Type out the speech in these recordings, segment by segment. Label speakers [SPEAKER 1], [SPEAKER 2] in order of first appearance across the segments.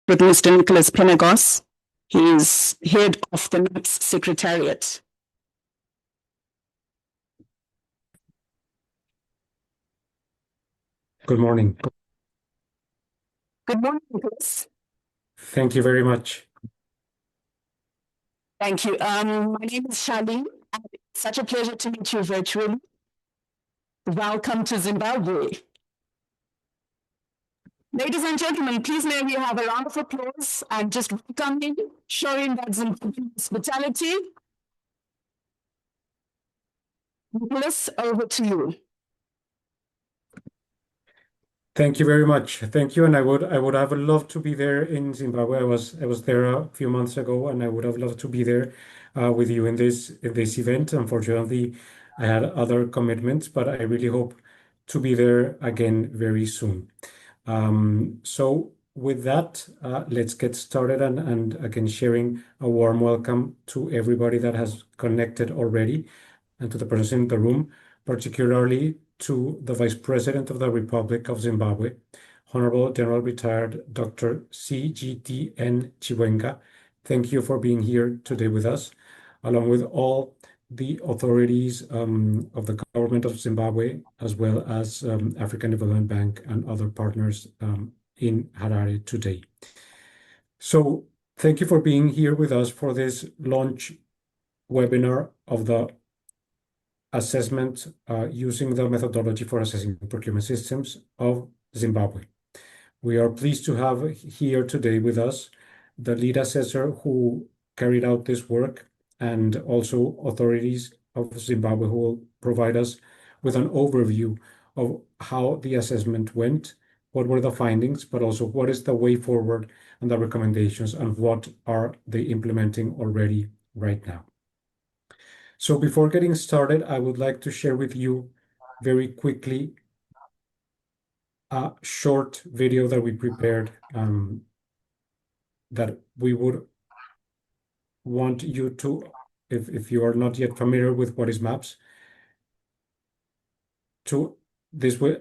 [SPEAKER 1] with Mr. Nicolas Penagos. He is head of the MAPS Secretariat.
[SPEAKER 2] Good morning.
[SPEAKER 1] Good morning, Nicolas.
[SPEAKER 2] Thank you very much.
[SPEAKER 1] Thank you. My name is Charlene. It's such a pleasure to meet you virtually. Welcome to Zimbabwe. Ladies and gentlemen, please may we have a round of applause and just welcoming, showing that Zimbabwean hospitality. Nicolas, over to you.
[SPEAKER 2] Thank you very much. Thank you. And I would have loved to be there in Zimbabwe. I was there a few months ago, and I would have loved to be there with you in this event. Unfortunately, I had other commitments, but I really hope to be there again very soon. So with that, let's get started and again sharing a warm welcome to everybody that has connected already and to the persons in the room, particularly to the Vice President of the Republic of Zimbabwe, Honorable General Retired Dr. C.G.D.N. Chiwenga. Thank you for being here today with us, along with all the authorities of the government of Zimbabwe, as well as African Development Bank and other partners in Harare today. So thank you for being here with us for this launch webinar of the assessment using the methodology for assessing procurement systems of Zimbabwe. We are pleased to have here today with us the lead assessor who carried out this work, and also authorities of Zimbabwe who will provide us with an overview of how the assessment went, what were the findings, but also what is the way forward and the recommendations, and what are they implementing already right now. So before getting started, I would like to share with you very quickly a short video that we prepared that we would want you to, if you are not yet familiar with what is MAPS, this will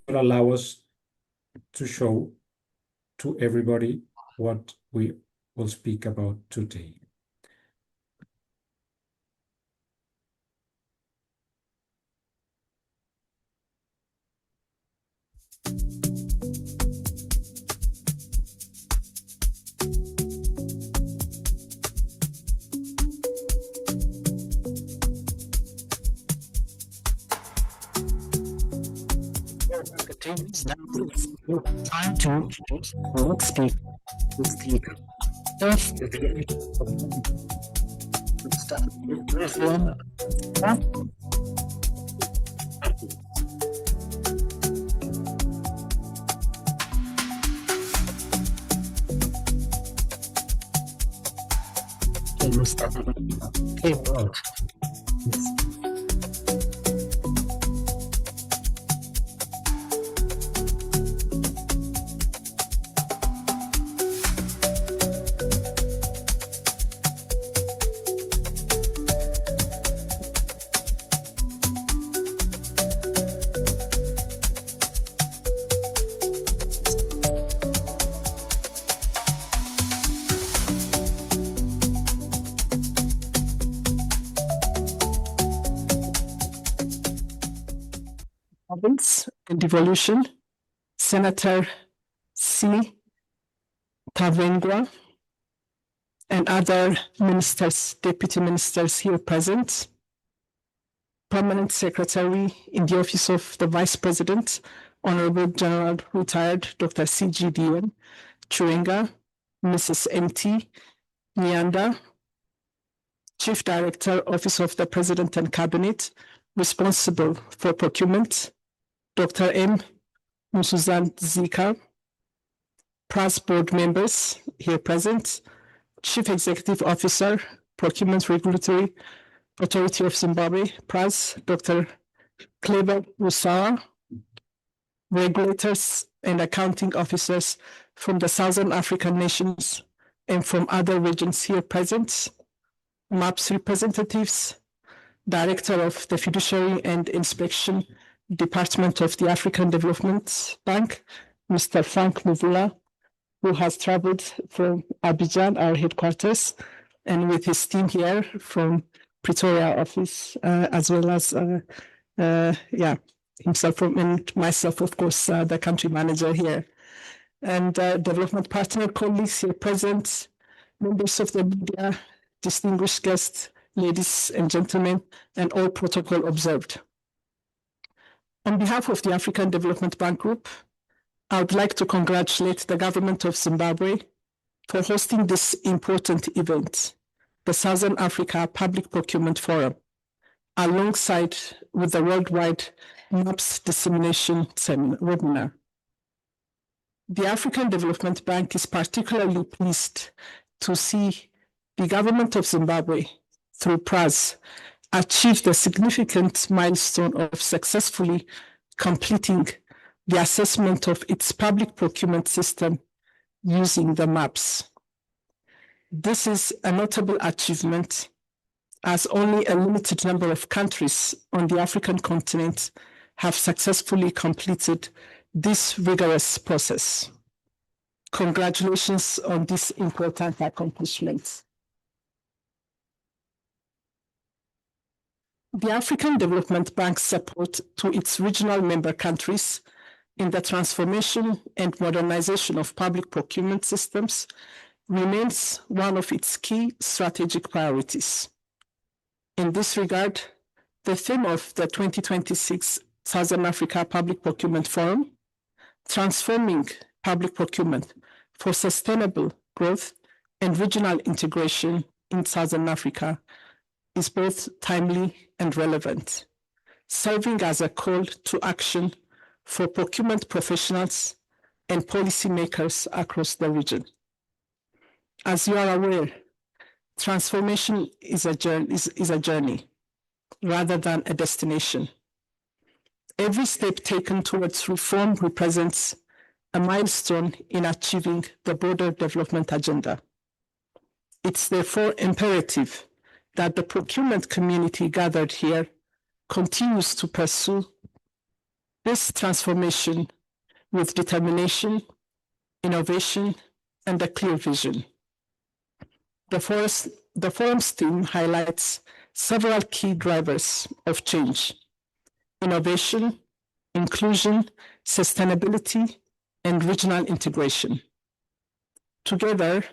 [SPEAKER 2] allow us to show to everybody what we will speak about today.
[SPEAKER 1] Time to not speak with speaker. If the and Devolution, Senator C. Tavengwa, and other ministers, deputy ministers here present, Permanent Secretary in the Office of the Vice President, Honorable General Retired Dr. C.G.D.N. Chiwenga, Mrs. M.T. Nyanda, Chief Director, Office of the President and Cabinet, responsible for procurement, Dr. M. Zika, PRAZ board members here present, Chief Executive Officer, Procurement Regulatory Authority of Zimbabwe, PRAZ, Dr. Kleber Ruswa, regulators and accounting officers from the Southern African nations and from other regions here present, MAPS representatives, Director of the Fiduciary and Inspection Department of the African Development Bank, Mr. Frank Mvula, who has traveled from Abidjan, our headquarters, and with his team here from Pretoria office, as well as himself and myself, of course, the country manager here. And development partner colleagues here present, members of the media, distinguished guests, ladies and gentlemen, and all protocol observed. On behalf of the African Development Bank Group, I would like to congratulate the government of Zimbabwe for hosting this important event, the Southern Africa Public Procurement Forum, alongside with the worldwide MAPS dissemination webinar. The African Development Bank is particularly pleased to see the government of Zimbabwe, through PRAZ, achieve the significant milestone of successfully completing the assessment of its public procurement system using the MAPS. This is a notable achievement, as only a limited number of countries on the African continent have successfully completed this rigorous process. Congratulations on this important accomplishment. The African Development Bank's support to its regional member countries in the transformation and modernization of public procurement systems remains one of its key strategic priorities. In this regard, the theme of the 2026 Southern Africa Public Procurement Forum, Transforming Public Procurement for Sustainable Growth and Regional Integration in Southern Africa, is both timely and relevant, serving as a call to action for procurement professionals and policymakers across the region. As you are aware, transformation is a journey rather than a destination. Every step taken towards reform represents a milestone in achieving the broader development agenda. It's therefore imperative that the procurement community gathered here continues to pursue this transformation with determination, innovation, and a clear vision. The forum's theme highlights several key drivers of change: innovation, inclusion, sustainability, and regional integration. Together,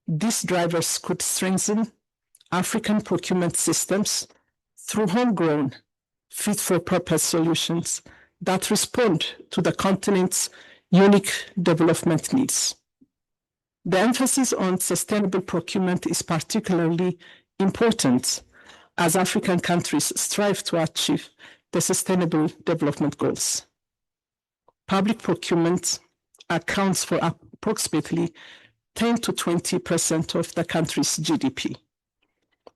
[SPEAKER 1] these drivers could strengthen African procurement systems through homegrown, fit-for-purpose solutions that respond to the continent's unique development needs. The emphasis on sustainable procurement is particularly important as African countries strive to achieve the Sustainable Development Goals. Public procurement accounts for approximately 10 to 20% of the country's GDP,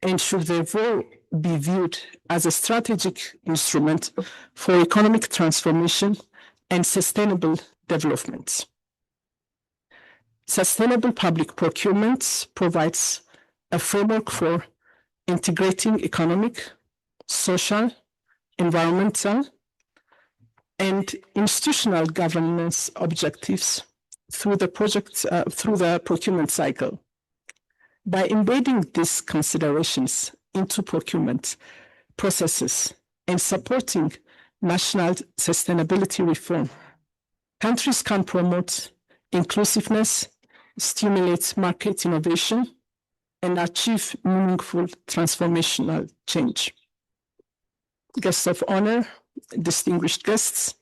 [SPEAKER 1] and should therefore be viewed as a strategic instrument for economic transformation and sustainable development. Sustainable public procurement provides a framework for integrating economic, social, environmental, and institutional governance objectives through the procurement cycle. By embedding these considerations into procurement processes and supporting national sustainability reform, countries can promote inclusiveness, stimulate market innovation, and achieve meaningful transformational change. Guests of honor, distinguished guests,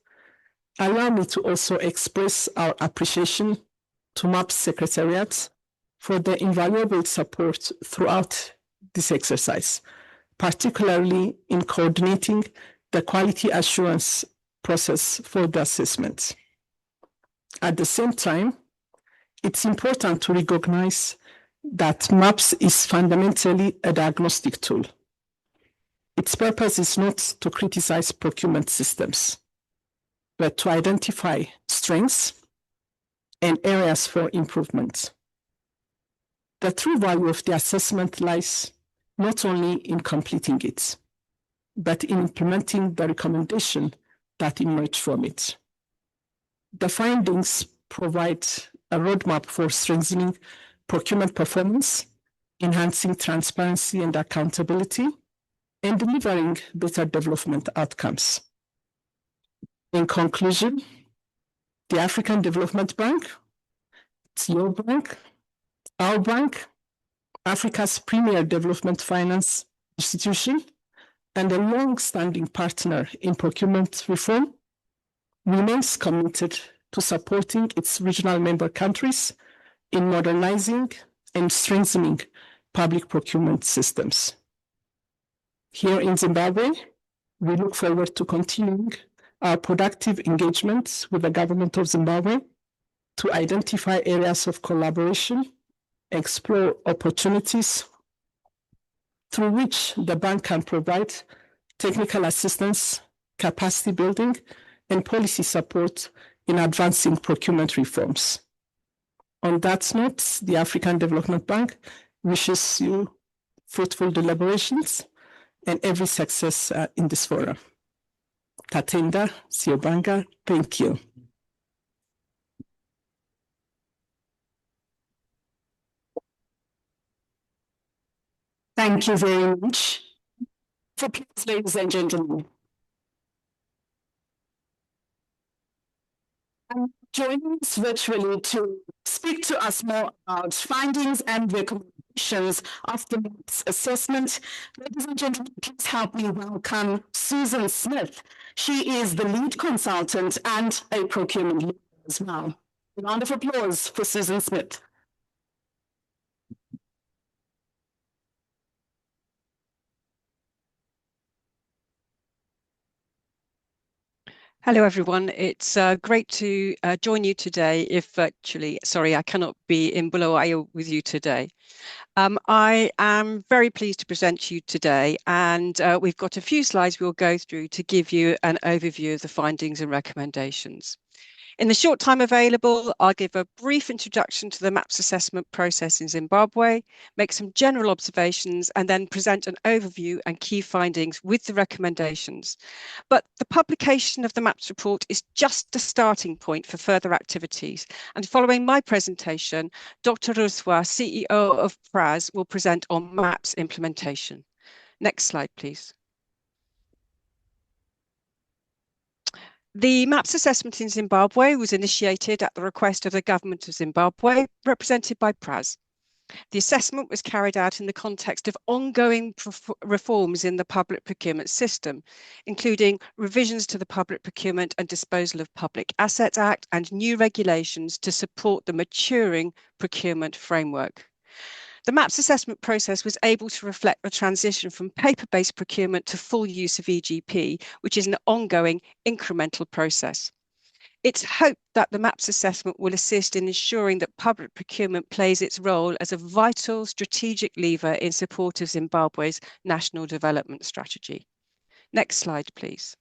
[SPEAKER 1] allow me to also express our appreciation to MAPS Secretariat for the invaluable support throughout this exercise, particularly in coordinating the quality assurance process for the assessments. At the same time, it's important to recognize that MAPS is fundamentally a diagnostic tool. Its purpose is not to criticize procurement systems, but to identify strengths and areas for improvement. The true value of the assessment lies not only in completing it, but in implementing the recommendation that emerge from it. The findings provide a roadmap for strengthening procurement performance, enhancing transparency and accountability, and delivering better development outcomes. In conclusion, the African Development Bank, it's your bank, our bank, Africa's premier development finance institution, and a long-standing partner in procurement reform, remains committed to supporting its regional member countries in modernizing and strengthening public procurement systems. Here in Zimbabwe, we look forward to continuing our productive engagement with the government of Zimbabwe to identify areas of collaboration, explore opportunities through which the bank can provide technical assistance, capacity building, and policy support in advancing procurement reforms. On that note, the African Development Bank wishes you fruitful deliberations and every success in this forum. Tatenda, Siobanga, thank you.
[SPEAKER 3] Thank you very much. For please, ladies and gentlemen. I'm joining us virtually to speak to us more about findings and recommendations of the MAPS assessment. Ladies and gentlemen, please help me welcome Susan Smith. She is the lead consultant and a procurement leader as well. A round of applause for Susan Smith.
[SPEAKER 4] Hello, everyone. It's great to join you today, if virtually. Sorry, I cannot be in Bulawayo with you today. I am very pleased to present to you today, and we've got a few slides we'll go through to give you an overview of the findings and recommendations. In the short time available, I'll give a brief introduction to the MAPS assessment process in Zimbabwe, make some general observations, and then present an overview and key findings with the recommendations. But the publication of the MAPS report is just a starting point for further activities. And following my presentation, Dr. Ruswa, CEO of PRAZ, will present on MAPS implementation. Next slide, please. The MAPS assessment in Zimbabwe was initiated at the request of the government of Zimbabwe, represented by PRAZ. The assessment was carried out in the context of ongoing reforms in the public procurement system, including revisions to the Public Procurement and Disposal of Public Assets Act and new regulations to support the maturing procurement framework. The MAPS assessment process was able to reflect the transition from paper-based procurement to full use of EGP, which is an ongoing incremental process. It's hoped that the MAPS assessment will assist in ensuring that public procurement plays its role as a vital strategic lever in support of Zimbabwe's national development strategy. Next slide, please.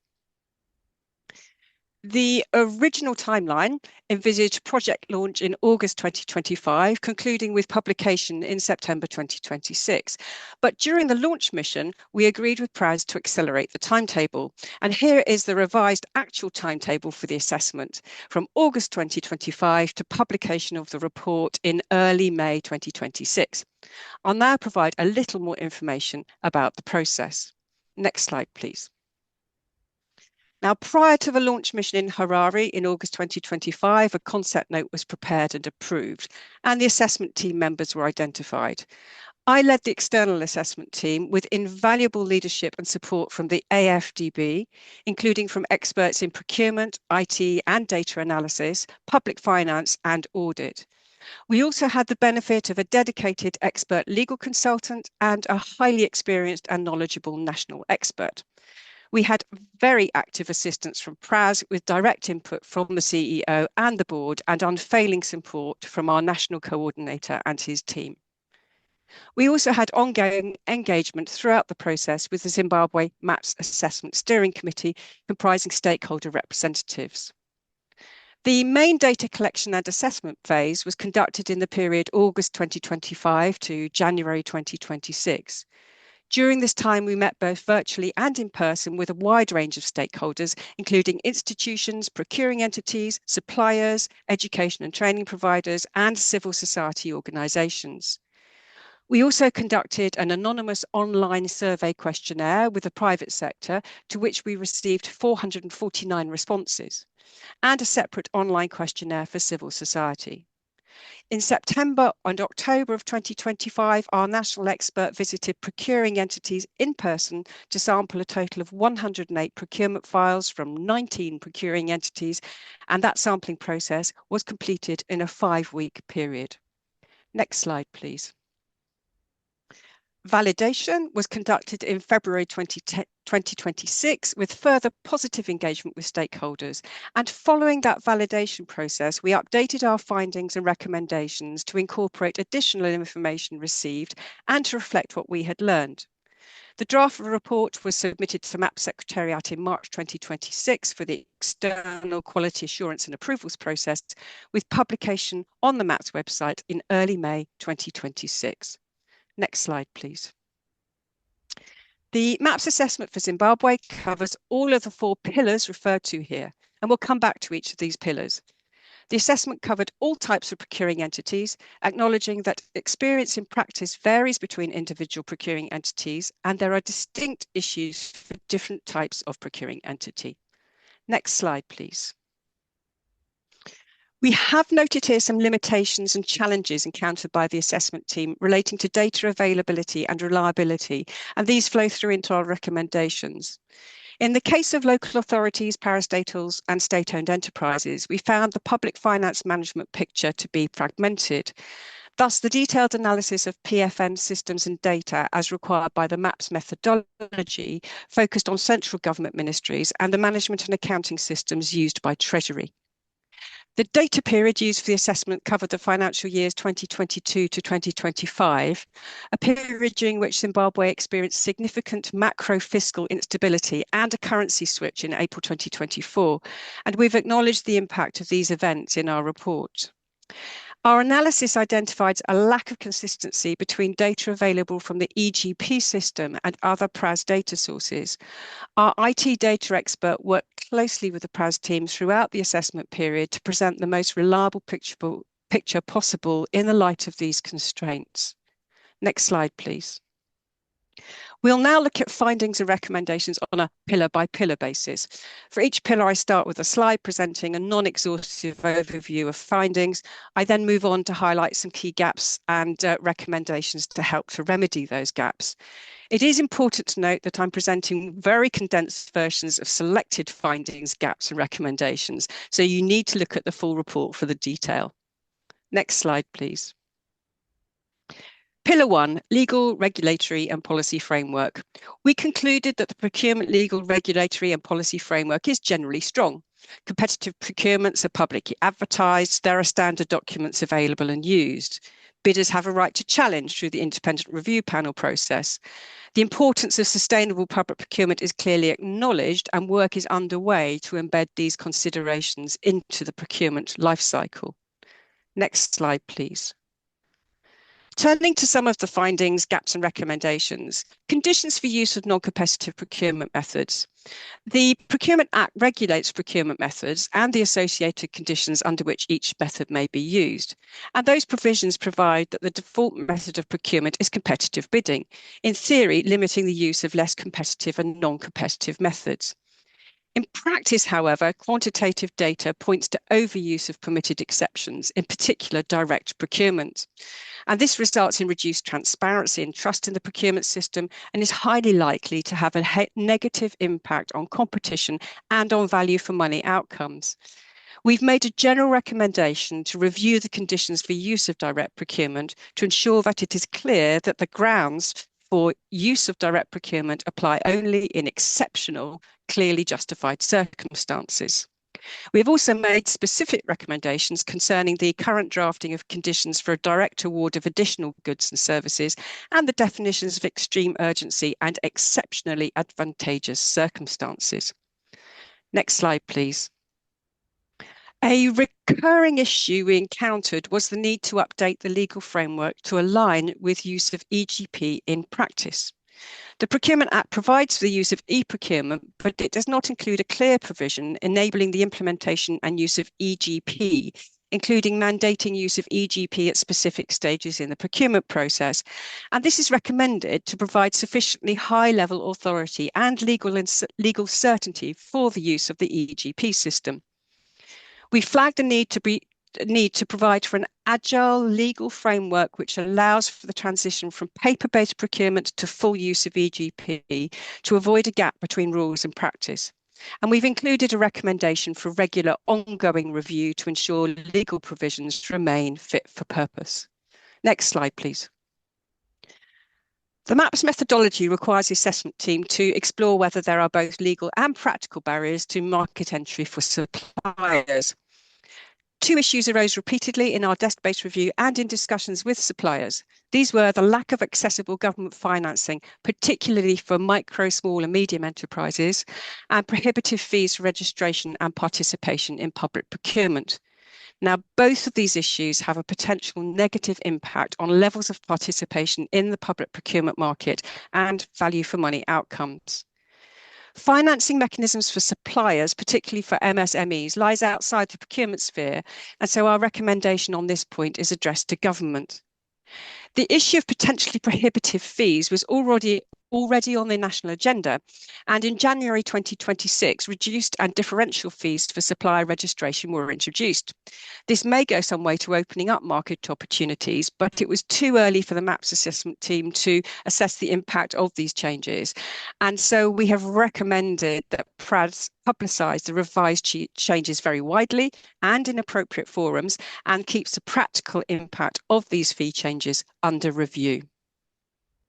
[SPEAKER 4] The original timeline envisaged project launch in August 2025, concluding with publication in September 2026. But during the launch mission, we agreed with PRAZ to accelerate the timetable. And here is the revised actual timetable for the assessment from August 2025 to publication of the report in early May 2026. I'll now provide a little more information about the process. Next slide, please. Now, prior to the launch mission in Harare in August 2025, a concept note was prepared and approved, and the assessment team members were identified. I led the external assessment team with invaluable leadership and support from the AfDB, including from experts in procurement, IT and data analysis, public finance and audit. We also had the benefit of a dedicated expert legal consultant and a highly experienced and knowledgeable national expert. We had very active assistance from PRAZ with direct input from the CEO and the board and unfailing support from our national coordinator and his team. We also had ongoing engagement throughout the process with the Zimbabwe MAPS Assessment Steering Committee, comprising stakeholder representatives. The main data collection and assessment phase was conducted in the period August 2025 to January 2026. During this time, we met both virtually and in person with a wide range of stakeholders, including institutions, procuring entities, suppliers, education and training providers, and civil society organisations. We also conducted an anonymous online survey questionnaire with the private sector, to which we received 449 responses, and a separate online questionnaire for civil society. In September and October of 2025, our national expert visited procuring entities in person to sample a total of 108 procurement files from 19 procuring entities, and that sampling process was completed in a 5-week period. Next slide, please. Validation was conducted in February 2026 with further positive engagement with stakeholders. And following that validation process, we updated our findings and recommendations to incorporate additional information received and to reflect what we had learned. The draft report was submitted to MAP Secretariat in March 2026 for the external quality assurance and approvals process, with publication on the MAP's website in early May 2026. Next slide, please. The MAPS assessment for Zimbabwe covers all of the 4 pillars referred to here, and we'll come back to each of these pillars. The assessment covered all types of procuring entities, acknowledging that experience in practice varies between individual procuring entities, and there are distinct issues for different types of procuring entity. Next slide, please. We have noted here some limitations and challenges encountered by the assessment team relating to data availability and reliability, and these flow through into our recommendations. In the case of local authorities, parastatals and state-owned enterprises, we found the public finance management picture to be fragmented. Thus, the detailed analysis of PFN systems and data as required by the MAPS methodology focused on central government ministries and the management and accounting systems used by Treasury. The data period used for the assessment covered the financial years 2022 to 2025, a period during which Zimbabwe experienced significant macro-fiscal instability and a currency switch in April 2024, and we've acknowledged the impact of these events in our report. Our analysis identified a lack of consistency between data available from the EGP system and other PRAZ data sources. Our IT data expert worked closely with the PRAZ team throughout the assessment period to present the most reliable picture possible in the light of these constraints. Next slide, please. We'll now look at findings and recommendations on a pillar-by-pillar basis. For each pillar, I start with a slide presenting a non-exhaustive overview of findings. I then move on to highlight some key gaps and recommendations to help to remedy those gaps. It is important to note that I'm presenting very condensed versions of selected findings, gaps, and recommendations, so you need to look at the full report for the detail. Next slide, please. Pillar 1, legal, regulatory and policy framework. We concluded that the procurement legal, regulatory and policy framework is generally strong. Competitive procurements are publicly advertised. There are standard documents available and used. Bidders have a right to challenge through the independent review panel process. The importance of sustainable public procurement is clearly acknowledged, and work is underway to embed these considerations into the procurement lifecycle. Next slide, please. Turning to some of the findings, gaps and recommendations, conditions for use of non-competitive procurement methods. The Procurement Act regulates procurement methods and the associated conditions under which each method may be used. And those provisions provide that the default method of procurement is competitive bidding, in theory limiting the use of less competitive and non-competitive methods. In practice, however, quantitative data points to overuse of permitted exceptions, in particular direct procurement. And this results in reduced transparency and trust in the procurement system and is highly likely to have a negative impact on competition and on value for money outcomes. We've made a general recommendation to review the conditions for use of direct procurement to ensure that it is clear that the grounds for use of direct procurement apply only in exceptional, clearly justified circumstances. We have also made specific recommendations concerning the current drafting of conditions for a direct award of additional goods and services and the definitions of extreme urgency and exceptionally advantageous circumstances. Next slide, please. A recurring issue we encountered was the need to update the legal framework to align with use of EGP in practice. The Procurement Act provides for the use of e-procurement, but it does not include a clear provision enabling the implementation and use of EGP, including mandating use of EGP at specific stages in the procurement process. And this is recommended to provide sufficiently high-level authority and legal certainty for the use of the EGP system. We flagged the need to provide for an agile legal framework which allows for the transition from paper-based procurement to full use of EGP to avoid a gap between rules and practice. And we've included a recommendation for regular ongoing review to ensure legal provisions remain fit for purpose. Next slide, please. The MAPS methodology requires the assessment team to explore whether there are both legal and practical barriers to market entry for suppliers. Two issues arose repeatedly in our desk-based review and in discussions with suppliers. These were the lack of accessible government financing, particularly for micro, small and medium enterprises, and prohibitive fees for registration and participation in public procurement. Now, both of these issues have a potential negative impact on levels of participation in the public procurement market and value for money outcomes. Financing mechanisms for suppliers, particularly for MSMEs, lies outside the procurement sphere, and so our recommendation on this point is addressed to government. The issue of potentially prohibitive fees was already on the national agenda, and in January 2026, reduced and differential fees for supplier registration were introduced. This may go some way to opening up market opportunities, but it was too early for the MAPS assessment team to assess the impact of these changes. And so we have recommended that PRAZ publicise the revised changes very widely and in appropriate forums, and keeps the practical impact of these fee changes under review.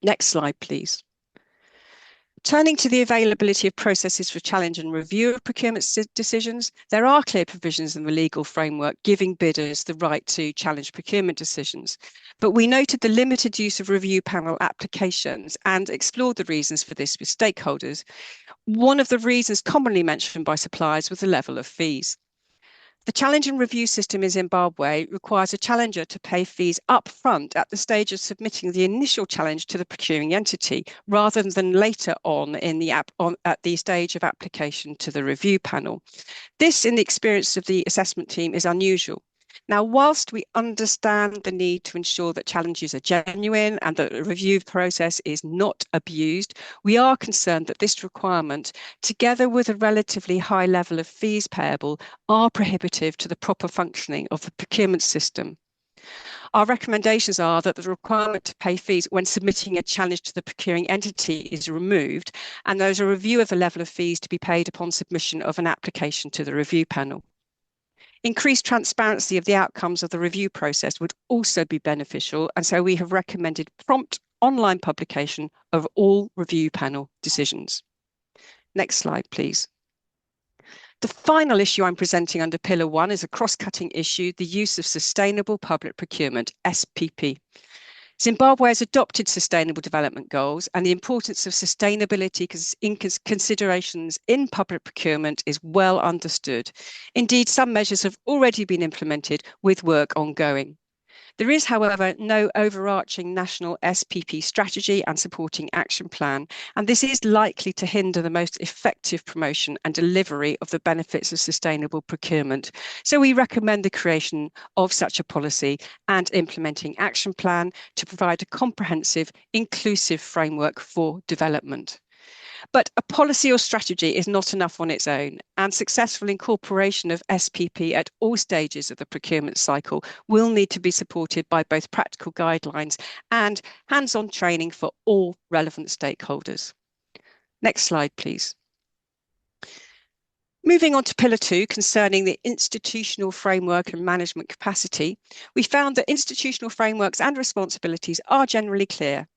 [SPEAKER 4] Next slide, please. Turning to the availability of processes for challenge and review of procurement decisions, there are clear provisions in the legal framework giving bidders the right to challenge procurement decisions. But we noted the limited use of review panel applications and explored the reasons for this with stakeholders. One of the reasons commonly mentioned by suppliers was the level of fees. The challenge and review system in Zimbabwe requires a challenger to pay fees up front at the stage of submitting the initial challenge to the procuring entity, rather than later on at the stage of application to the review panel. This, in the experience of the assessment team, is unusual. Now, whilst we understand the need to ensure that challenges are genuine and that the review process is not abused, we are concerned that this requirement, together with a relatively high level of fees payable, are prohibitive to the proper functioning of the procurement system. Our recommendations are that the requirement to pay fees when submitting a challenge to the procuring entity is removed, and there is a review of the level of fees to be paid upon submission of an application to the review panel. Increased transparency of the outcomes of the review process would also be beneficial, and so we have recommended prompt online publication of all review panel decisions. Next slide, please. The final issue I'm presenting under Pillar 1 is a cross-cutting issue, the use of sustainable public procurement, SPP. Zimbabwe has adopted Sustainable Development Goals, and the importance of sustainability considerations in public procurement is well understood. Indeed, some measures have already been implemented with work ongoing. There is, however, no overarching national SPP strategy and supporting action plan, and this is likely to hinder the most effective promotion and delivery of the benefits of sustainable procurement. So we recommend the creation of such a policy and implementing action plan to provide a comprehensive, inclusive framework for development. But a policy or strategy is not enough on its own, and successful incorporation of SPP at all stages of the procurement cycle will need to be supported by both practical guidelines and hands-on training for all relevant stakeholders. Next slide, please. Moving on to Pillar 2, concerning the institutional framework and management capacity, we found that institutional frameworks and responsibilities are generally clear.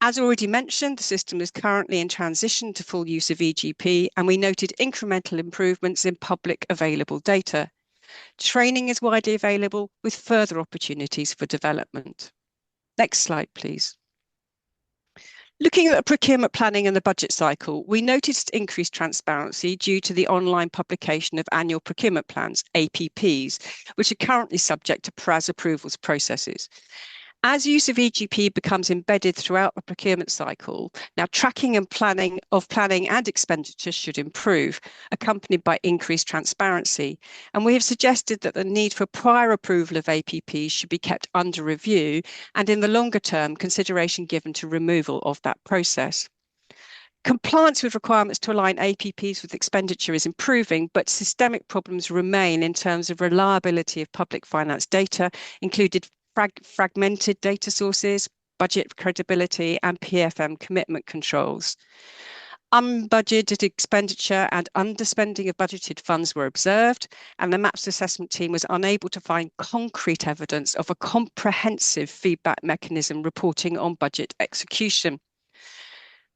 [SPEAKER 4] As already mentioned, the system is currently in transition to full use of EGP, and we noted incremental improvements in public available data. Training is widely available with further opportunities for development. Next slide, please. Looking at procurement planning and the budget cycle, we noticed increased transparency due to the online publication of annual procurement plans, APPs, which are currently subject to PRAZ approvals processes. As use of EGP becomes embedded throughout the procurement cycle, now tracking and planning and expenditure should improve, accompanied by increased transparency. And we have suggested that the need for prior approval of APPs should be kept under review, and in the longer term, consideration given to removal of that process. Compliance with requirements to align APPs with expenditure is improving, but systemic problems remain in terms of reliability of public finance data, including fragmented data sources, budget credibility, and PFM commitment controls. Unbudgeted expenditure and underspending of budgeted funds were observed, and the MAPS assessment team was unable to find concrete evidence of a comprehensive feedback mechanism reporting on budget execution.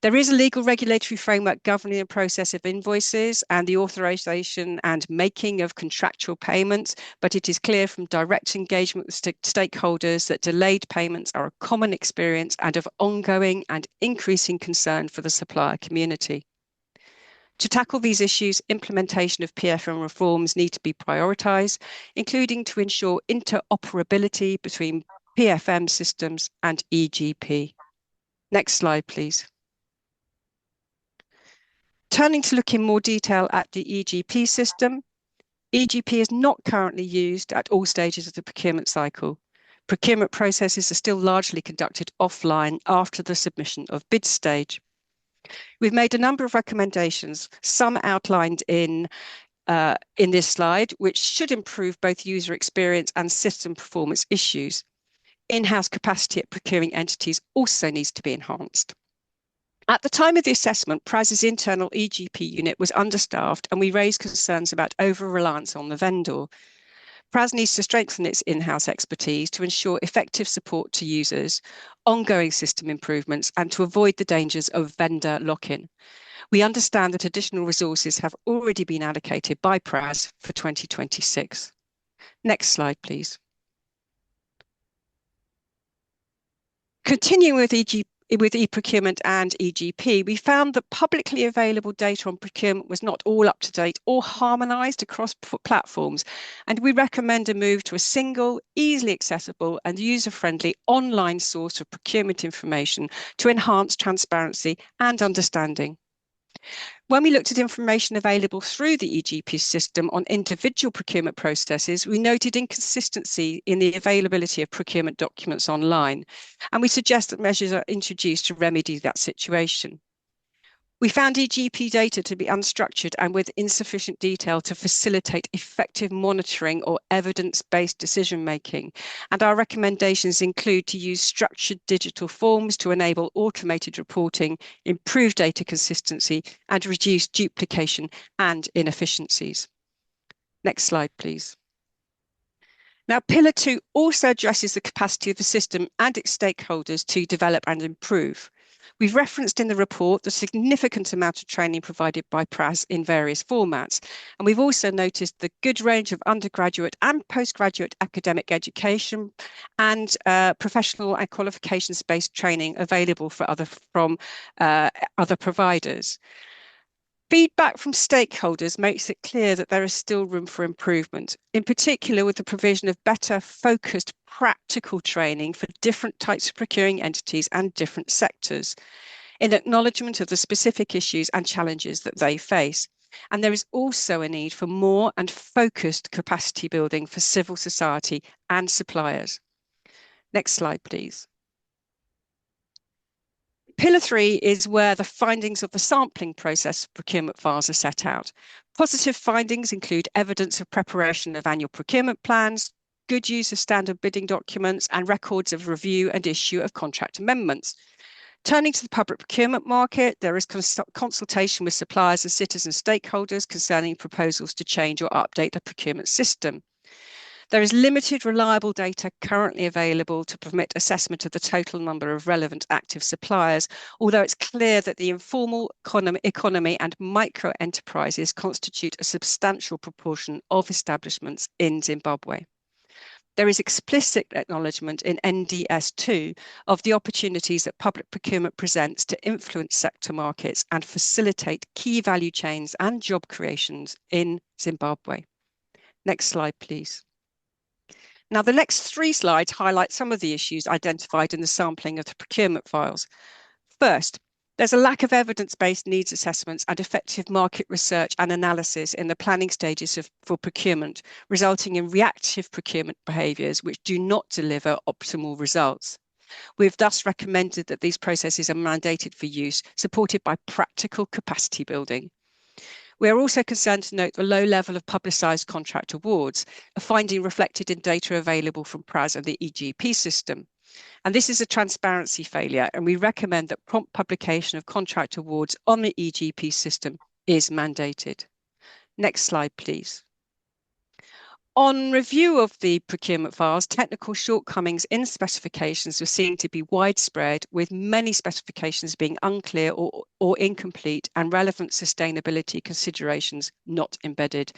[SPEAKER 4] There is a legal regulatory framework governing the process of invoices and the authorization and making of contractual payments, but it is clear from direct engagement with stakeholders that delayed payments are a common experience and of ongoing and increasing concern for the supplier community. To tackle these issues, implementation of PFM reforms need to be prioritised, including to ensure interoperability between PFM systems and EGP. Next slide, please. Turning to look in more detail at the EGP system, EGP is not currently used at all stages of the procurement cycle. Procurement processes are still largely conducted offline after the submission of bid stage. We've made a number of recommendations, some outlined in this slide, which should improve both user experience and system performance issues. In-house capacity at procuring entities also needs to be enhanced. At the time of the assessment, PRAZ's internal EGP unit was understaffed, and we raised concerns about over-reliance on the vendor. PRAZ needs to strengthen its in-house expertise to ensure effective support to users, ongoing system improvements, and to avoid the dangers of vendor lock-in. We understand that additional resources have already been allocated by PRAZ for 2026. Next slide, please. Continuing with e-procurement and EGP, we found that publicly available data on procurement was not all up to date or harmonised across platforms, and we recommend a move to a single, easily accessible and user-friendly online source of procurement information to enhance transparency and understanding. When we looked at information available through the EGP system on individual procurement processes, we noted inconsistency in the availability of procurement documents online, and we suggest that measures are introduced to remedy that situation. We found EGP data to be unstructured and with insufficient detail to facilitate effective monitoring or evidence-based decision-making, and our recommendations include to use structured digital forms to enable automated reporting, improve data consistency, and reduce duplication and inefficiencies. Next slide, please. Now, Pillar 2 also addresses the capacity of the system and its stakeholders to develop and improve. We've referenced in the report the significant amount of training provided by PRAZ in various formats, and we've also noticed the good range of undergraduate and postgraduate academic education and professional and qualifications-based training available from other providers. Feedback from stakeholders makes it clear that there is still room for improvement, in particular with the provision of better focused practical training for different types of procuring entities and different sectors, in acknowledgement of the specific issues and challenges that they face. And there is also a need for more and focused capacity building for civil society and suppliers. Next slide, please. Pillar 3 is where the findings of the sampling process procurement files are set out. Positive findings include evidence of preparation of annual procurement plans, good use of standard bidding documents, and records of review and issue of contract amendments. Turning to the public procurement market, there is consultation with suppliers and citizen stakeholders concerning proposals to change or update the procurement system. There is limited reliable data currently available to permit assessment of the total number of relevant active suppliers, although it's clear that the informal economy and micro enterprises constitute a substantial proportion of establishments in Zimbabwe. There is explicit acknowledgement in NDS2 of the opportunities that public procurement presents to influence sector markets and facilitate key value chains and job creations in Zimbabwe. Next slide, please. Now, the next 3 slides highlight some of the issues identified in the sampling of the procurement files. First, there's a lack of evidence-based needs assessments and effective market research and analysis in the planning stages for procurement, resulting in reactive procurement behaviours which do not deliver optimal results. We've thus recommended that these processes are mandated for use, supported by practical capacity building. We are also concerned to note the low level of publicised contract awards, a finding reflected in data available from PRAZ and the EGP system. And this is a transparency failure, and we recommend that prompt publication of contract awards on the EGP system is mandated. Next slide, please. On review of the procurement files, technical shortcomings in specifications were seen to be widespread, with many specifications being unclear or incomplete and relevant sustainability considerations not embedded.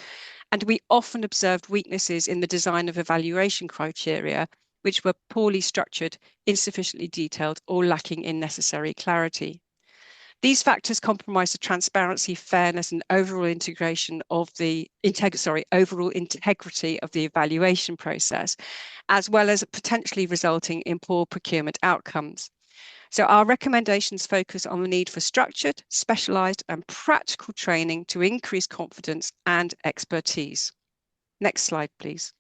[SPEAKER 4] And we often observed weaknesses in the design of evaluation criteria, which were poorly structured, insufficiently detailed, or lacking in necessary clarity. These factors compromise the transparency, fairness, and overall integration of the overall integrity of the evaluation process, as well as potentially resulting in poor procurement outcomes. So our recommendations focus on the need for structured, specialised, and practical training to increase confidence and expertise. Next slide, please.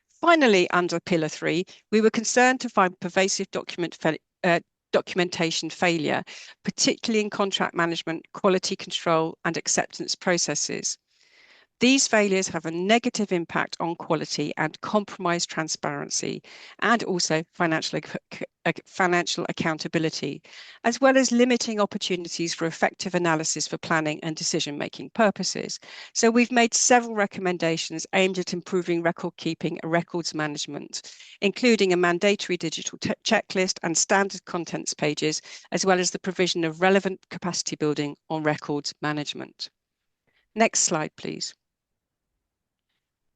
[SPEAKER 4] Finally, under Pillar 3, we were concerned to find pervasive documentation failure, particularly in contract management, quality control, and acceptance processes. These failures have a negative impact on quality and compromise transparency, and also financial accountability, as well as limiting opportunities for effective analysis for planning and decision-making purposes. So we've made several recommendations aimed at improving record keeping and records management, including a mandatory digital checklist and standard contents pages, as well as the provision of relevant capacity building on records management. Next slide, please.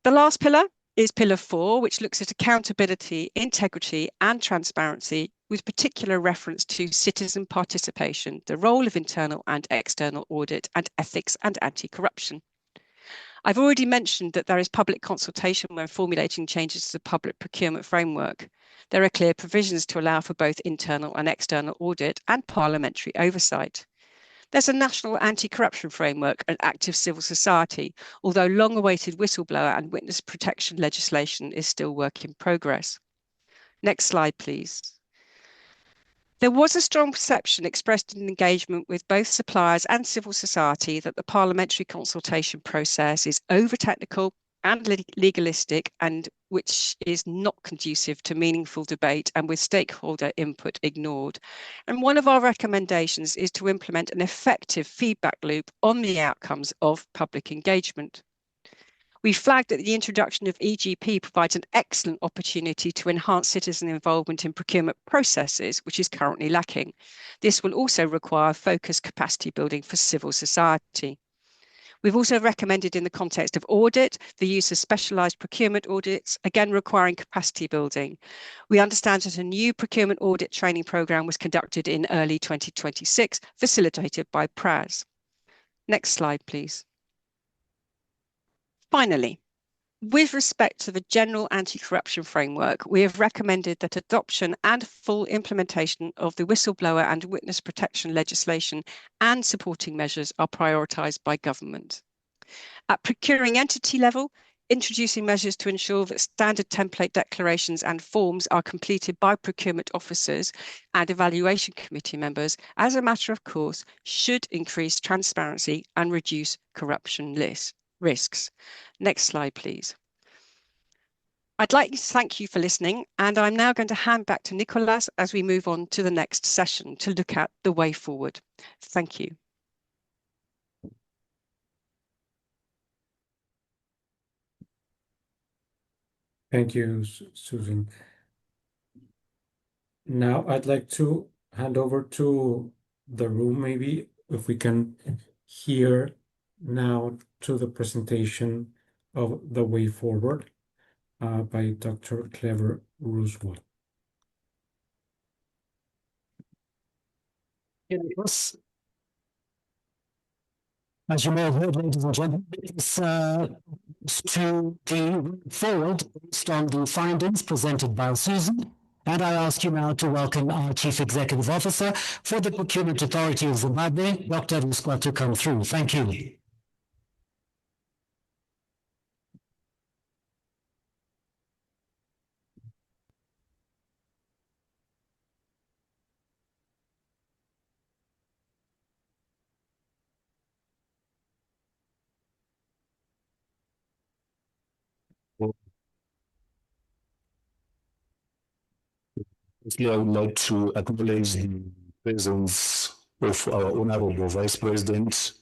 [SPEAKER 4] The last pillar is Pillar 4, which looks at accountability, integrity, and transparency, with particular reference to citizen participation, the role of internal and external audit, and ethics and anti-corruption. I've already mentioned that there is public consultation when formulating changes to the public procurement framework. There are clear provisions to allow for both internal and external audit and parliamentary oversight. There's a national anti-corruption framework and active civil society, although long-awaited whistleblower and witness protection legislation is still work in progress. Next slide, please. There was a strong perception expressed in engagement with both suppliers and civil society that the parliamentary consultation process is over-technical and legalistic, and which is not conducive to meaningful debate and with stakeholder input ignored. And one of our recommendations is to implement an effective feedback loop on the outcomes of public engagement. We flagged that the introduction of EGP provides an excellent opportunity to enhance citizen involvement in procurement processes, which is currently lacking. This will also require focused capacity building for civil society. We've also recommended in the context of audit, the use of specialised procurement audits, again requiring capacity building. We understand that a new procurement audit training programme was conducted in early 2026, facilitated by PRAZ. Next slide, please. Finally, with respect to the general anti-corruption framework, we have recommended that adoption and full implementation of the whistleblower and witness protection legislation and supporting measures are prioritised by government. At procuring entity level, introducing measures to ensure that standard template declarations and forms are completed by procurement officers and evaluation committee members, as a matter of course, should increase transparency and reduce corruption risks. Next slide, please. I'd like to thank you for listening, and I'm now going to hand back to Nicolas as we move on to the next session to look at the way forward. Thank you.
[SPEAKER 2] Thank you, Susan. Now I'd like to hand over to the room, maybe if we can hear now to the presentation of the way forward by Dr. Clever Ruswa.
[SPEAKER 1] Nicolas.
[SPEAKER 5] As you may have heard, ladies and gentlemen, it's to the forward based on the findings presented by Susan. And I ask you now to welcome our Chief Executive Officer for the Procurement Authority of Zimbabwe, Dr. Ruswa, to come through. Thank you.
[SPEAKER 6] Firstly, I would like to acknowledge the presence of our Honorable Vice President,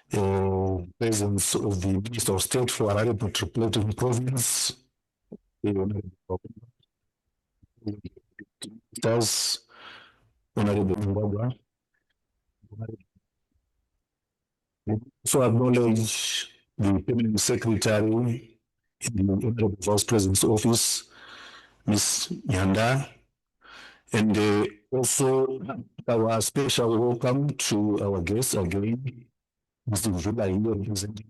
[SPEAKER 6] presence of the Minister of State for Harare Metropolitan Province, Honorable Zimbabwe. Also acknowledge the Permanent Secretary in the Honorable Vice President's office, Ms. Nyanda, and also our special welcome to our guests again, Mr. Vula here representing,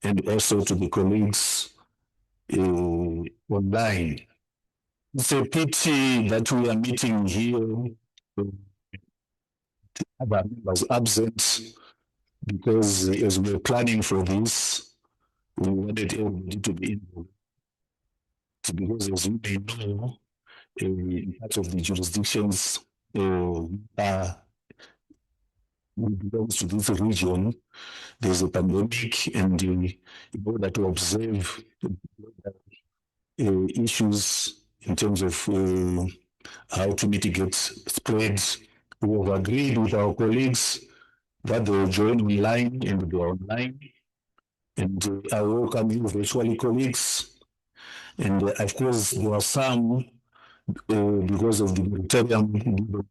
[SPEAKER 6] and also to the colleagues online. It's a pity that we are meeting here. Other members absent because as we were planning for this, we wanted everybody to be involved. Because as you may know, in part of the jurisdictions belongs to this region, there's a pandemic, and in order to observe issues in terms of how to mitigate spread, we have agreed with our colleagues that they will join online and they are online. And I welcome you virtually, colleagues. And of course, there are some, because of the moratorium,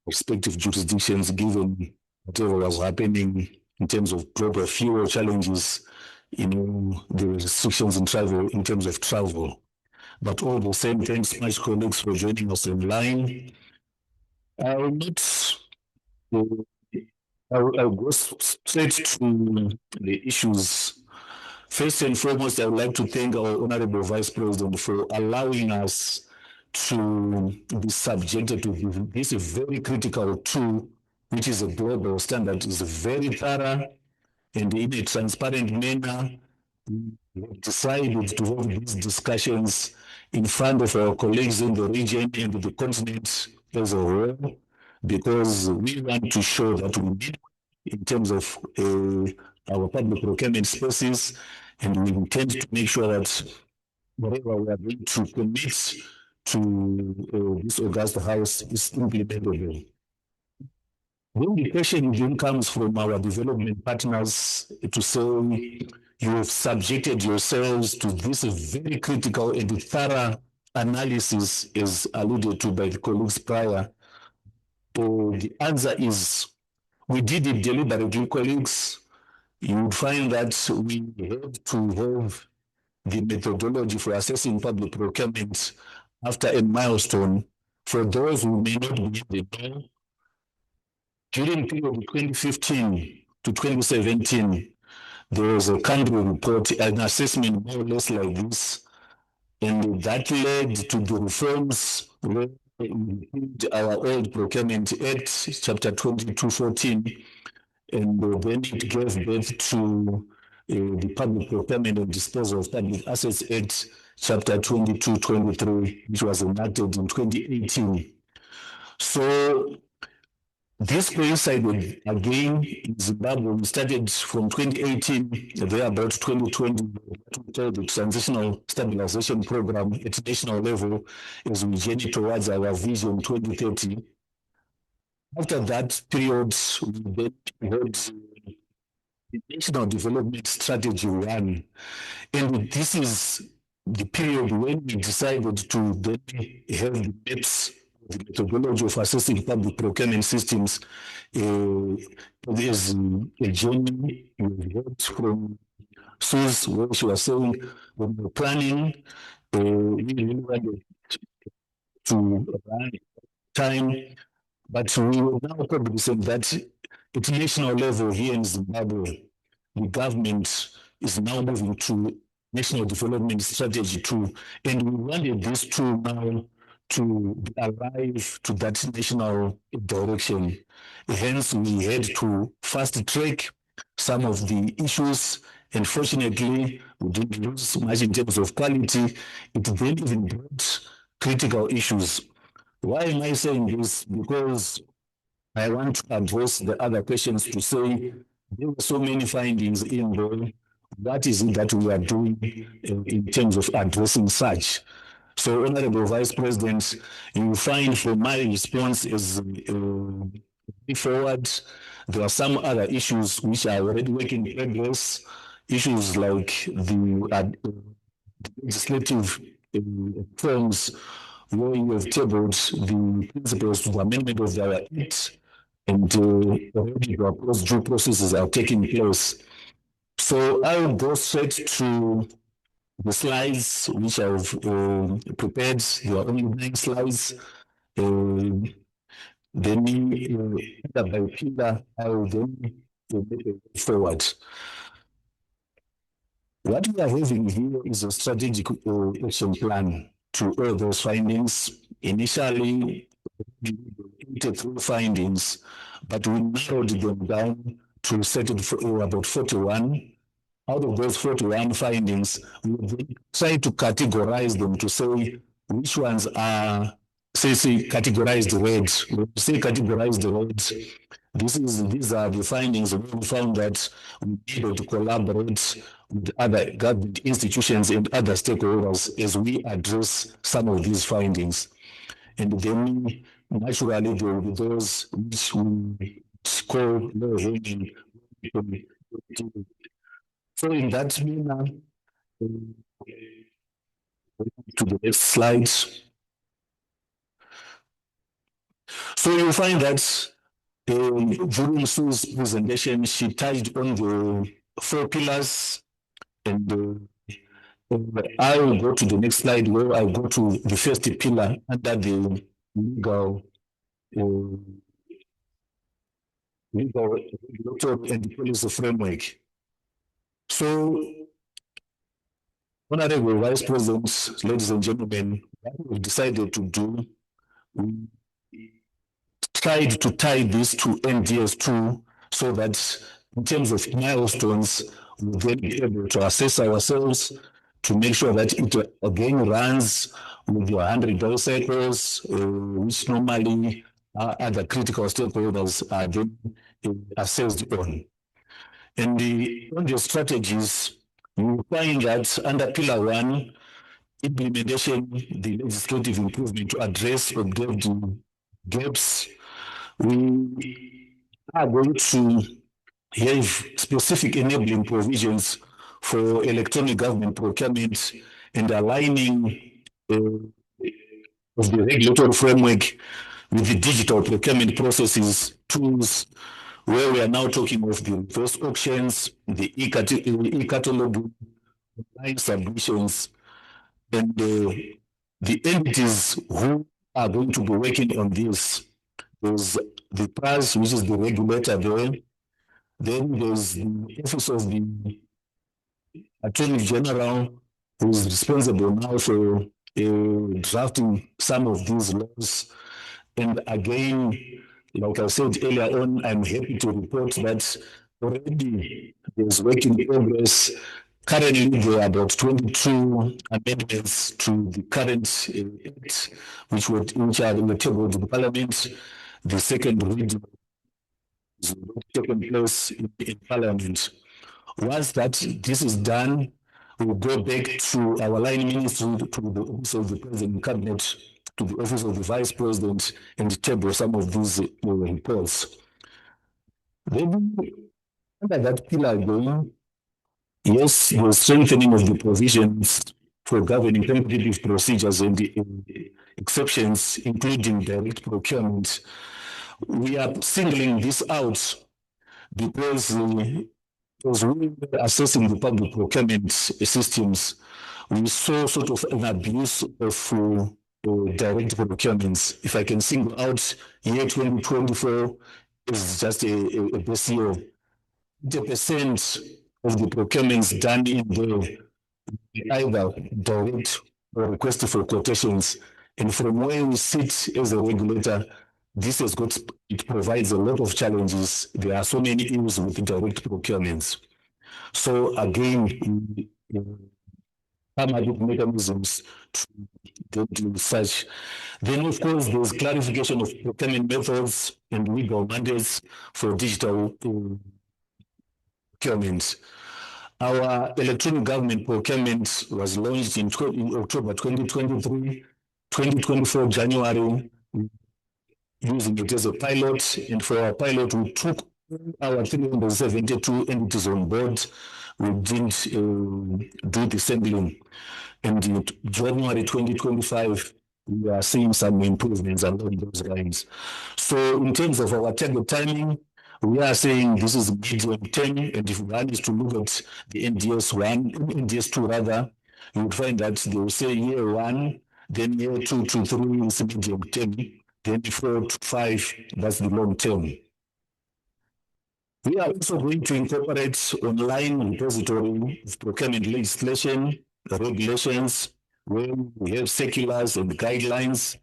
[SPEAKER 6] respective jurisdictions, given whatever was happening in terms of global fuel challenges, the restrictions in travel, in terms of travel. But all the same, thanks much, colleagues, for joining us online. I will not. I'll go straight to the issues. First and foremost, I would like to thank our Honorable Vice President for allowing us to be subjected to this very critical tool, which is a global standard, is very thorough, and in a transparent manner, we have decided to have these discussions in front of our colleagues in the region and the continent as a whole, because we want to show that we need in terms of our public procurement spaces, and we intend to make sure that whatever we are going to commit to this August House is implementable. Then the question then comes from our development partners to say, you have subjected yourselves to this very critical and thorough analysis, as alluded to by the colleagues prior. The answer is, we did it deliberately, colleagues. You would find that we have to have the methodology for assessing public procurement after a milestone. For those who may not be in the know, during the period of 2015 to 2017, there was a country report, an assessment more or less like this, and that led to the reforms where we include our old Procurement Act, Chapter 2214, and then it gave birth to the Public Procurement and Disposal of Public Assets Act, Chapter 2223, which was enacted in 2018. So this coincided again in Zimbabwe. We started from 2018, there about 2020, the Transitional Stabilization Program at national level as we journey towards our vision 2030. After that period, we then had the National Development Strategy 1. And this is the period when we decided to then have the maps, the methodology of assessing public procurement systems. There's a journey we heard from Suze, where she was saying, when we're planning, we really wanted to run time But we will now cognizant that at national level here in Zimbabwe, the government is now moving to National Development Strategy 2, and we wanted this tool now to arrive to that national direction. Hence, we had to fast track some of the issues, and fortunately, we didn't lose much in terms of quality. It then even brought critical issues. Why am I saying this? Because I want to address the other questions to say there were so many findings in there. What is it that we are doing in terms of addressing such? So, Honorable Vice President, you find from my response as forward, there are some other issues which are already work in progress, issues like the legislative forms where you have tabled the principles to the amendment of the Act, and already the due processes are taking place. So I will go straight to the slides which I've prepared. There are only 9 slides. Then by pillar, I will then move forward. What we are having here is a strategic action plan to all those findings. Initially, we through findings, but we narrowed them down to about 41. Out of those 41 findings, we try to categorize them to say which ones are, say categorized red. When we say categorized red, these are the findings where we found that we needed to collaborate with other government institutions and other stakeholders as we address some of these findings. And then naturally there will be those which we call low-hanging. So in that manner, to the next slide. So you find that during Sue's presentation, she touched on the 4 pillars, and I will go to the next slide where I go to the first pillar under the legal regulatory and policy framework. So, Honorable Vice President, ladies and gentlemen, what we've decided to do, we tried to tie this to NDS2 so that in terms of milestones, we'll then be able to assess ourselves to make sure that it again runs with the 100-day cycles, which normally other critical stakeholders are then assessed on. And on the strategies, you find that under Pillar 1, implementation, the legislative improvement to address observed gaps, we are going to have specific enabling provisions for electronic government procurement and aligning of the regulatory framework with the digital procurement processes, tools, where we are now talking of the reverse auctions, the e-catalog, online submissions, and the entities who are going to be working on this. There's the PRAZ, which is the regulator there. Then there's the Office of the Attorney General, who is responsible now for drafting some of these laws. And again, like I said earlier on, I'm happy to report that already there's work in progress. Currently, there are about 22 amendments to the current act, which are tabled in the Parliament. The second reading is taking place in Parliament. Once this is done, we'll go back to our line ministry, to the Office of the President Cabinet, to the Office of the Vice President, and table some of these reports. Then, under that pillar going, yes, the strengthening of the provisions for governing competitive procedures and the exceptions, including direct procurement. We are singling this out because as we were assessing the public procurement systems, we saw sort of an abuse of direct procurements. If I can single out year 2024 is just a base year. 80% of the procurements done in there either direct or request for quotations. And from where we sit as a regulator, it provides a lot of challenges. There are so many issues with direct procurements. So again, come up with mechanisms to do such. Then, of course, there's clarification of procurement methods and legal mandates for digital procurement. Our electronic government procurement was launched in October 2023, 2024 January, using it as a pilot. And for our pilot, we took our 372 entities on board. We didn't do the sampling. And in January 2025, we are seeing some improvements along those lines. So in terms of our target timing, we are saying this is medium term, and if one is to look at the NDS2 rather, you would find that they will say year 1, then year 2 to 3 is medium term, then 4 to 5, that's the long term. We are also going to incorporate online repository of procurement legislation, regulations, where we have circulars and guidelines,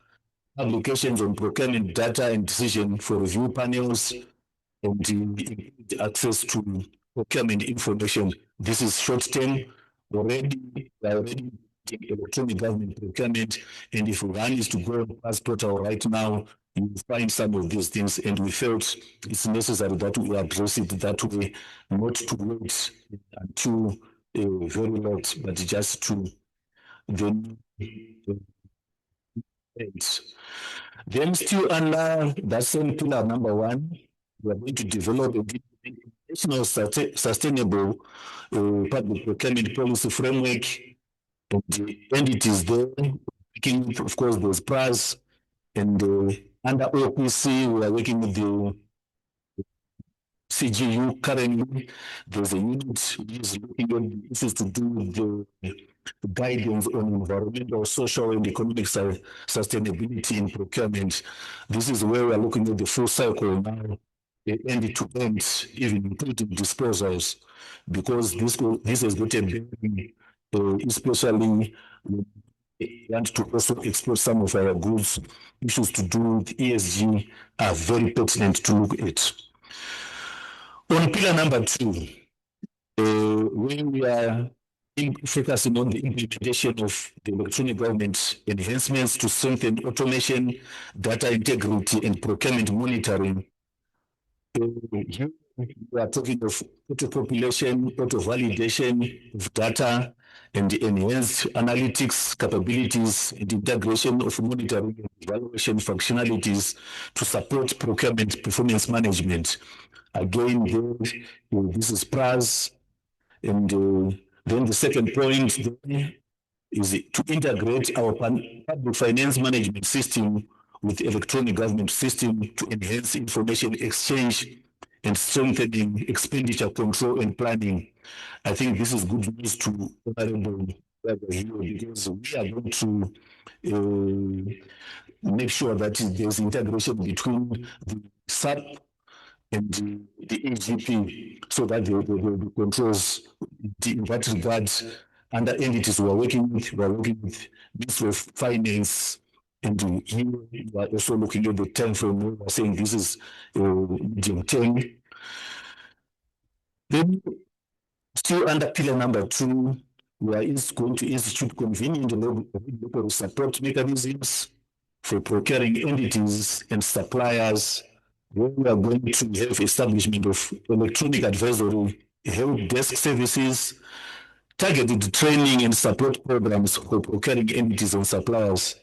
[SPEAKER 6] publications on procurement data and decision for review panels, and the access to procurement information. This is short term. Already electronic government procurement, and if one is to go as portal right now, you will find some of these things, and we felt it's necessary that we address it that way, not to wait until very late, but just to then then still under that same pillar number 1, we are going to develop a national sustainable public procurement policy framework, and it is there. Of course, there's PRAZ, and under OPC, we are working with the CGU currently. There's a unit which is looking at issues to do with the guidance on environmental, social, and economic sustainability in procurement. This is where we are looking at the full cycle now, end to end, even including disposals, because this has got a bearing, especially and to also explore some of our goods. Issues to do with ESG are very pertinent to look at. On pillar number 2, when we are focusing on the implementation of the electronic government enhancements to strengthen automation, data integrity, and procurement monitoring, we are talking of auto-population, auto-validation of data, and enhanced analytics capabilities and integration of monitoring and evaluation functionalities to support procurement performance management. Again, this is PRAZ, and then the second point is to integrate our public finance management system with electronic government system to enhance information exchange and strengthening expenditure control and planning. I think this is good news to Honorable because we are going to make sure that there's integration between the SAP and the AGP, so that the controls in that regard under entities we are working with Ministry of Finance, and here we are also looking at the time frame. We are saying this is medium term. Then still under pillar number 2, we are going to institute convenient regulatory support mechanisms for procuring entities and suppliers, where we are going to have establishment of electronic advisory, help desk services, targeted training and support programs for procuring entities and suppliers.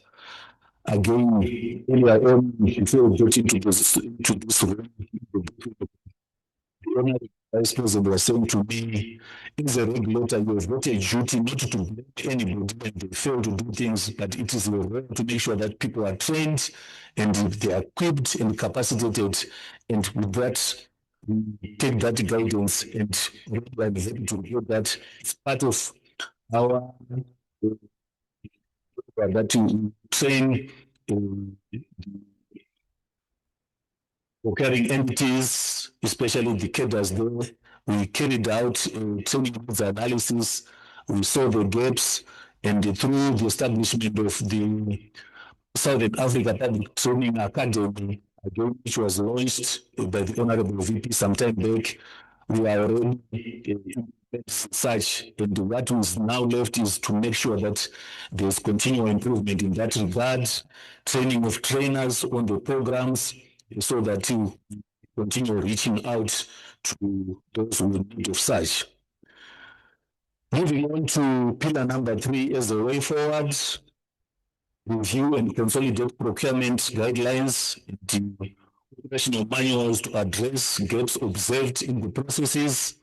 [SPEAKER 6] Again, earlier on, before we get into this the Vice President was saying to me, as a regulator, you have got a duty not to blame anybody when they fail to do things, but it is your role to make sure that people are trained and they are equipped and capacitated. And with that, we take that guidance, and I'm happy to hear that it's part of our that you train procuring entities, especially the cadres there. We carried out training needs analysis. We saw the gaps, and through the establishment of the Southern Africa Public Training Academy, again, which was launched by the Honorable VP some time back, we are already such, and what is now left is to make sure that there's continual improvement in that regard, training of trainers on the programs, so that you continue reaching out to those who in need of such. Moving on to pillar number 3 as a way forward, review and consolidate procurement guidelines, the operational manuals to address gaps observed in the processes,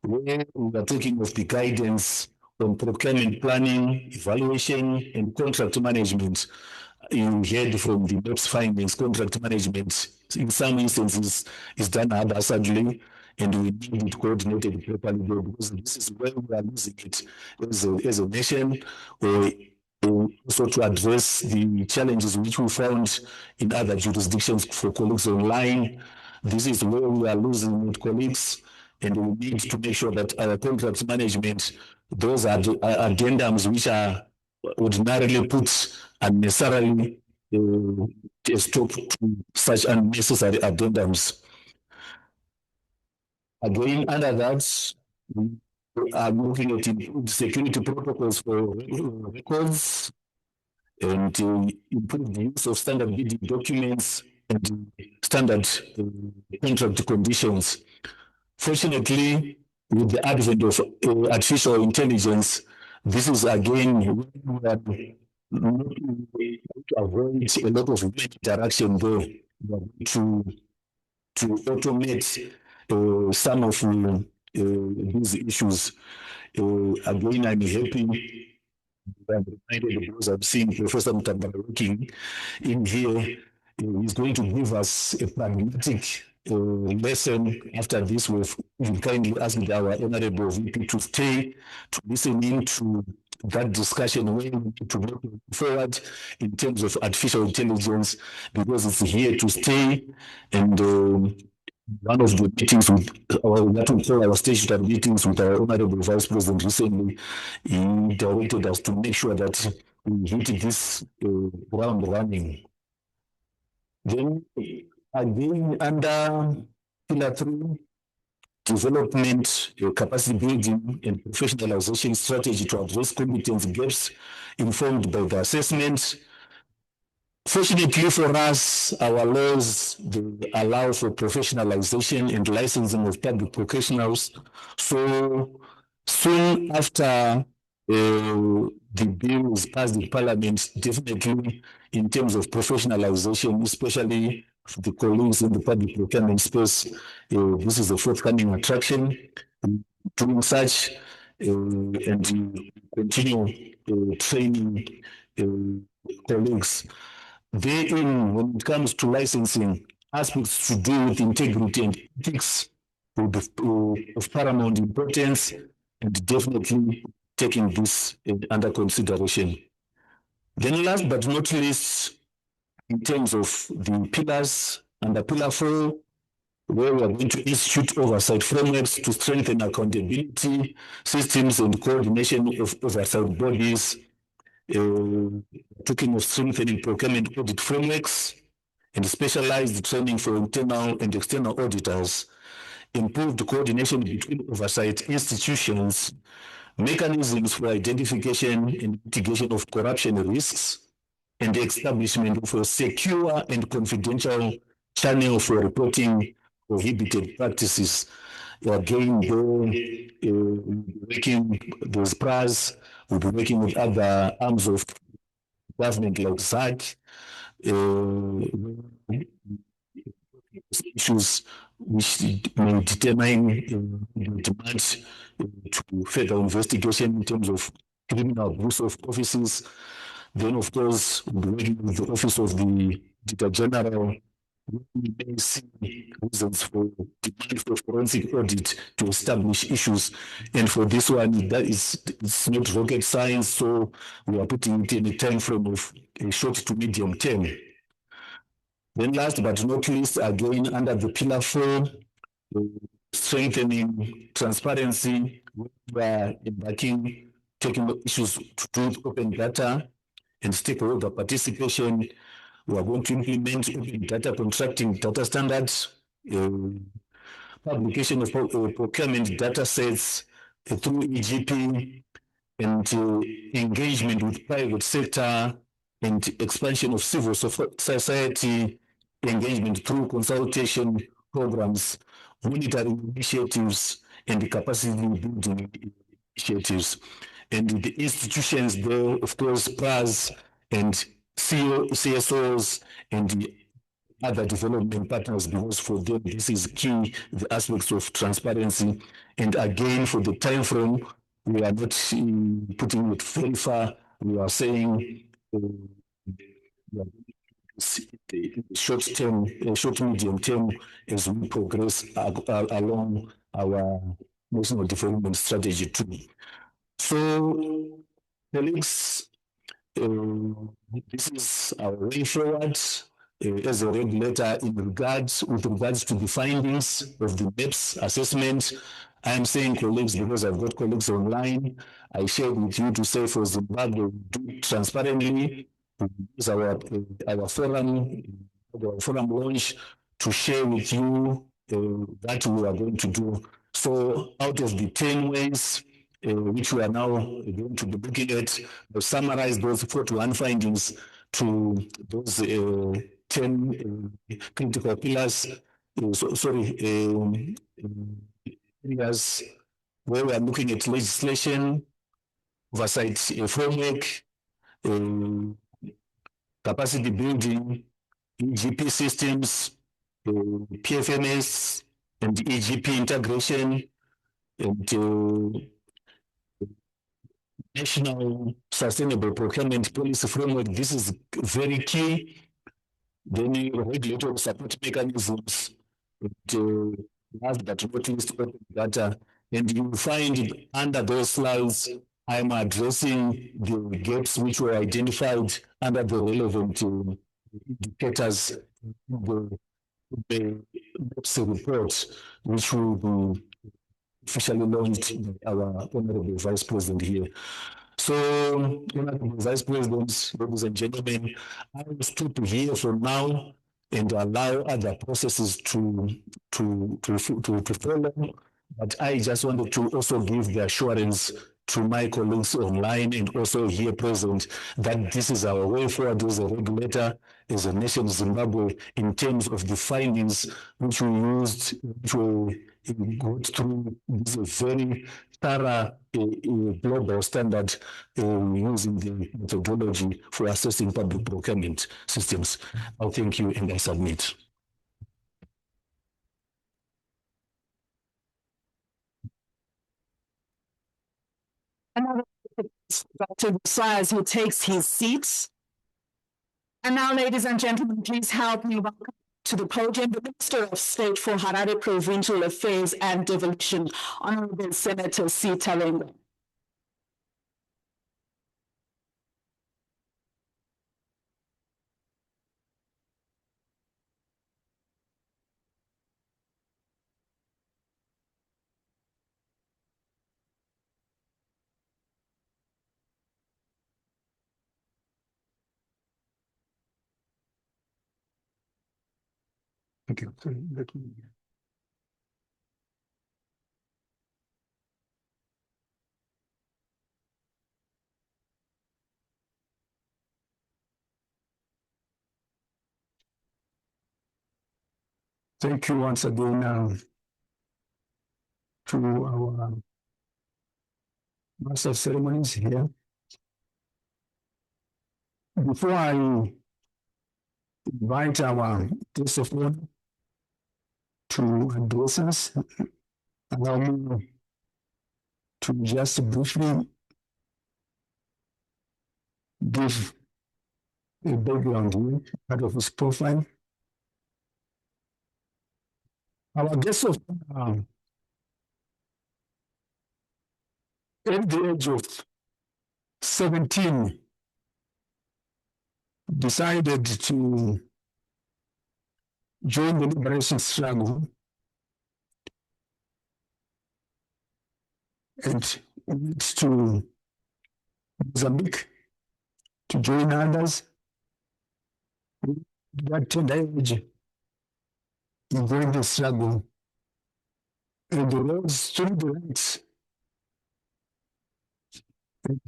[SPEAKER 6] where we are talking of the guidance on procurement planning, evaluation, and contract management. You heard from the NEPS findings, contract management in some instances is done haphazardly, and we need it coordinated properly, because this is where we are losing it as a nation, or also to address the challenges which we found in other jurisdictions for colleagues online. This is where we are losing it, colleagues, and we need to make sure that our contract management, those are addendums which are ordinarily put unnecessarily a stop to such unnecessary addendums. Again, under that, we are looking at improved security protocols for records and improve the use of standard bidding documents and standard contract conditions. Fortunately, with the advent of artificial intelligence, this is again to avoid a lot of human interaction there, to automate some of these issues. Again, I'm happy. I'm reminded because I'm seeing Professor Mutambara working in here. He's going to give us a pragmatic lesson. After this, we've kindly asked our Honorable VP to stay to listen into that discussion where we need to move forward in terms of artificial intelligence, because it's here to stay. And one of the meetings with what we call our statutory meetings with our Honorable Vice President recently, he directed us to make sure that we hit this ground running. Then again, under pillar 3, development, capacity building, and professionalization strategy to address competence gaps informed by the assessment. Fortunately for us, our laws they allow for professionalization and licensing of public professionals. So soon after the bill was passed in Parliament, definitely in terms of professionalization, especially the colleagues in the public procurement space, this is a forthcoming attraction. Doing such and continue training colleagues. Therein, when it comes to licensing, aspects to do with integrity and ethics will be of paramount importance, and definitely taking this under consideration. Then last but not least, in terms of the pillars, under pillar 4, where we are going to institute oversight frameworks to strengthen accountability systems and coordination of oversight bodies, talking of strengthening procurement audit frameworks and specialized training for internal and external auditors, improved coordination between oversight institutions, mechanisms for identification and mitigation of corruption risks, and the establishment of a secure and confidential channel for reporting prohibited practices. Again, working with PRAZ, we'll be working with other arms of government like ZAC, issues which may determine the demand to further investigation in terms of criminal abuse of offices. Then, of course, we'll be working with the Office of the Director General we may see reasons for demand for forensic audit to establish issues. And for this one, it's not rocket science, so we are putting it in a time frame of a short to medium term. Then last but not least, again, under the pillar 4, strengthening transparency, we are embarking, taking issues to do with open data and stakeholder participation. We are going to implement open data contracting data standards, publication of procurement data sets through EGP, and engagement with private sector and expansion of civil society engagement through consultation programs, monitoring initiatives, and capacity building initiatives. And the institutions there, of course, PRAZ and CSOs and the other development partners, because for them this is key, the aspects of transparency. And again, for the time frame, we are not putting it very far. We are saying short term, short medium term, as we progress along our national development strategy too. So, colleagues, this is our way forward as a regulator with regards to the findings of the MAPS assessment. I'm saying colleagues because I've got colleagues online. I shared with you to say for Zimbabwe, we do transparently. We use our forum launch to share with you that we are going to do. So out of the 10 ways which we are now going to be looking at, we summarize those 41 findings to those 10 critical pillars, areas where we are looking at legislation, oversight framework, capacity building, EGP systems, PFMS, and EGP integration, and national sustainable procurement policy framework. This is very key. Then regulatory support mechanisms, and last but not least, open data. And you will find under those slides, I'm addressing the gaps which were identified under the relevant indicators in the GAPS report, which will be officially launched by our Honorable Vice President here. So, Honorable Vice President, ladies and gentlemen, I will stop here for now and allow other processes to follow. But I just wanted to also give the assurance to my colleagues online and also here present that this is our way forward as a regulator, as a nation, Zimbabwe, in terms of the findings which we used, which we got through this very thorough global standard using the methodology for assessing public procurement systems. I'll thank you and I submit.
[SPEAKER 3] Dr. Ruswa as he takes his seat. And now, ladies and gentlemen, please help me welcome to the podium the Minister of State for Harare Provincial Affairs and Devolution, Honorable Senator C. Tavengwa.
[SPEAKER 2] Okay, sorry, let me. Thank you once again to our Master of Ceremonies here. Before I invite our guest of honor to address us, allow me to just briefly give a background here, part of his profile.
[SPEAKER 5] Our guest of honor, at the age of 17, decided to join the liberation struggle and went to Mozambique to join others. That tender age, he joined the struggle and rose through the ranks. In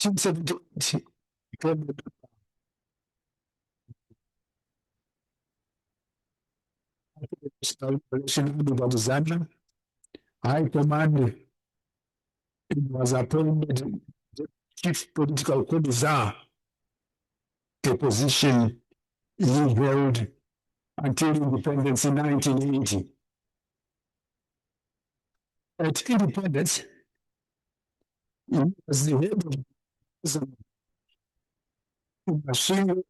[SPEAKER 5] 1978, became the Liberation Army of Zambia. High Command, it was appointed the chief political commissar, a position he held until independence in 1980. At independence, he was the head of the machine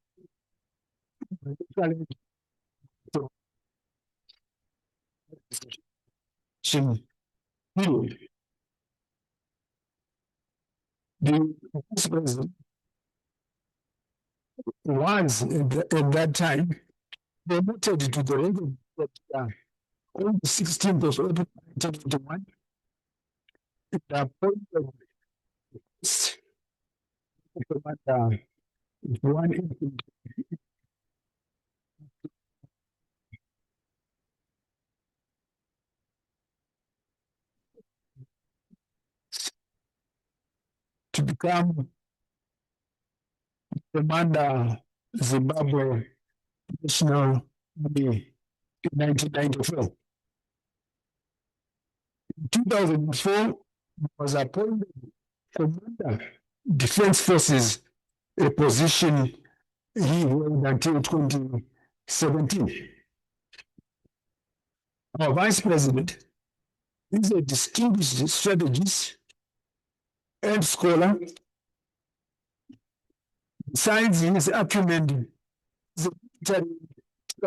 [SPEAKER 5] period. The vice president was at that time promoted to the rank of on the 16th of April 1921. It appointed one to become Commander Zimbabwe National Army in 1994. In 2004, was appointed Commander Defense Forces, a position he held until 2017. Our Vice President is a distinguished strategist and scholar. Besides his acumen as a military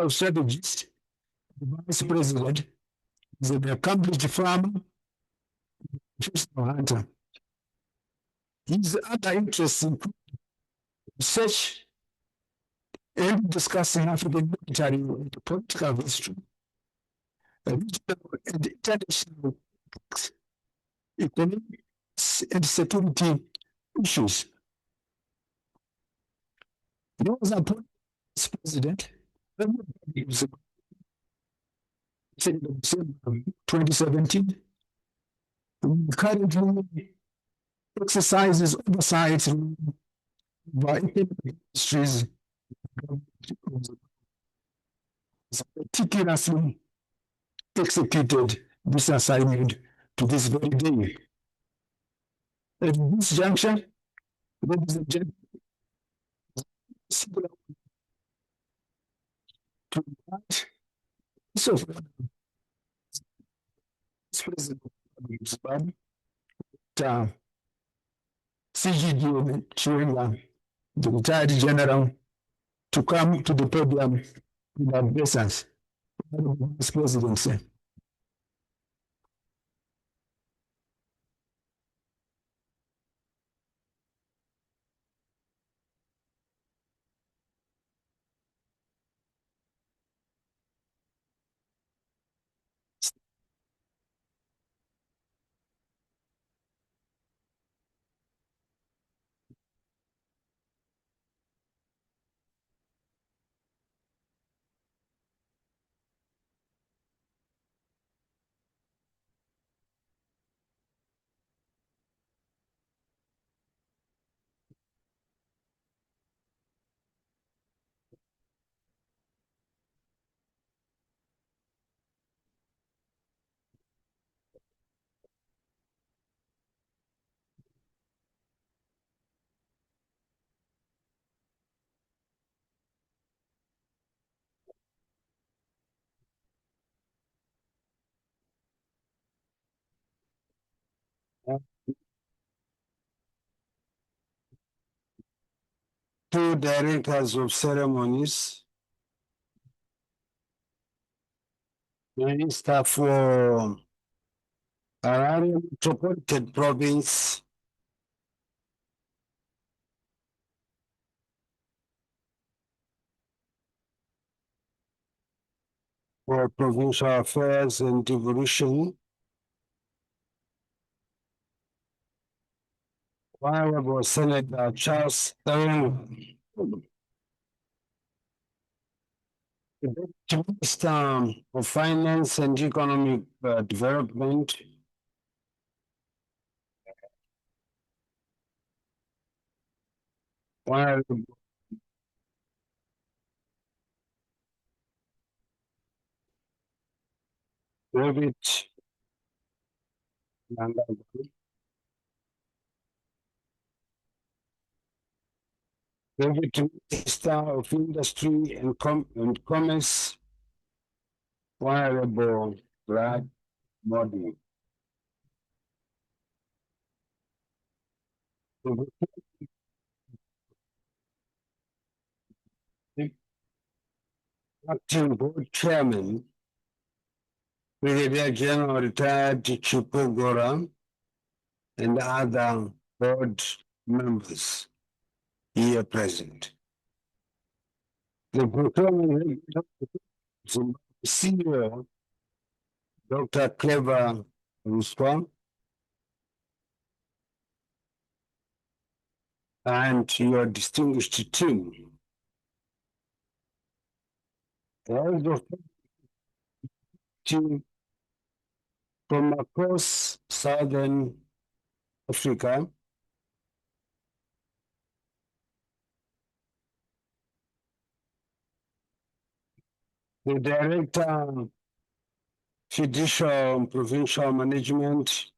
[SPEAKER 5] strategist, the Vice President is an accomplished farmer, professional hunter. His other interests include research and discussing African military and political history, regional and international politics, economics and security issues. He was appointed as president in December 2017. He currently exercises oversight by ministries, meticulously executed this assignment to this very day. At this juncture, ladies and gentlemen, to invite President of Zimbabwe, C.G.D.N. Chiwenga, the retired general, to come to the podium in address us. Vice Presidency. Two directors of ceremonies,
[SPEAKER 7] Minister for Harare Metropolitan Province, for Provincial Affairs and Devolution, Honorable Senator Charles Tavengwa, the Deputy Minister of Finance and Economic Development, Honorable David Nandagwa, Deputy Minister of Industry and Commerce, Honorable Brad Modi. Acting Board Chairman, Brigadier General Retired Chipogora, and other board members here present. The procurement CEO, Dr. Clever Ruswa, and your distinguished team. All the team from across Southern Africa, the Director, Judicial and Provincial Management,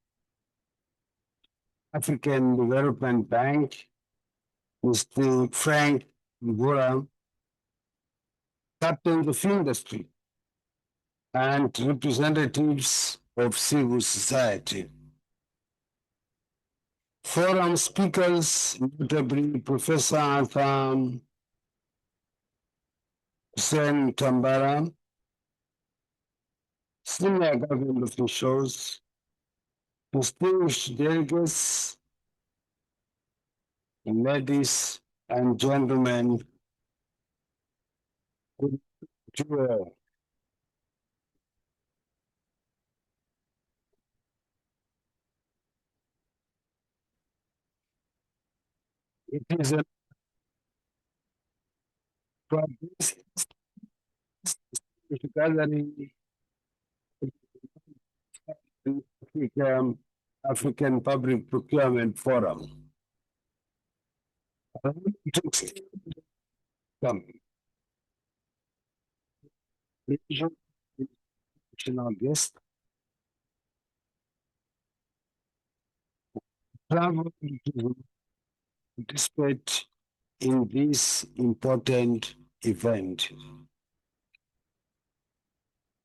[SPEAKER 7] African Development Bank, Mr. Frank Ngura, captains of industry, and representatives of civil society. Forum speakers, notably Professor Hussein Tambara, senior government officials, distinguished delegates, ladies and gentlemen, good to all. It is a gathering African Public Procurement Forum. International guest, travel to participate in this important event.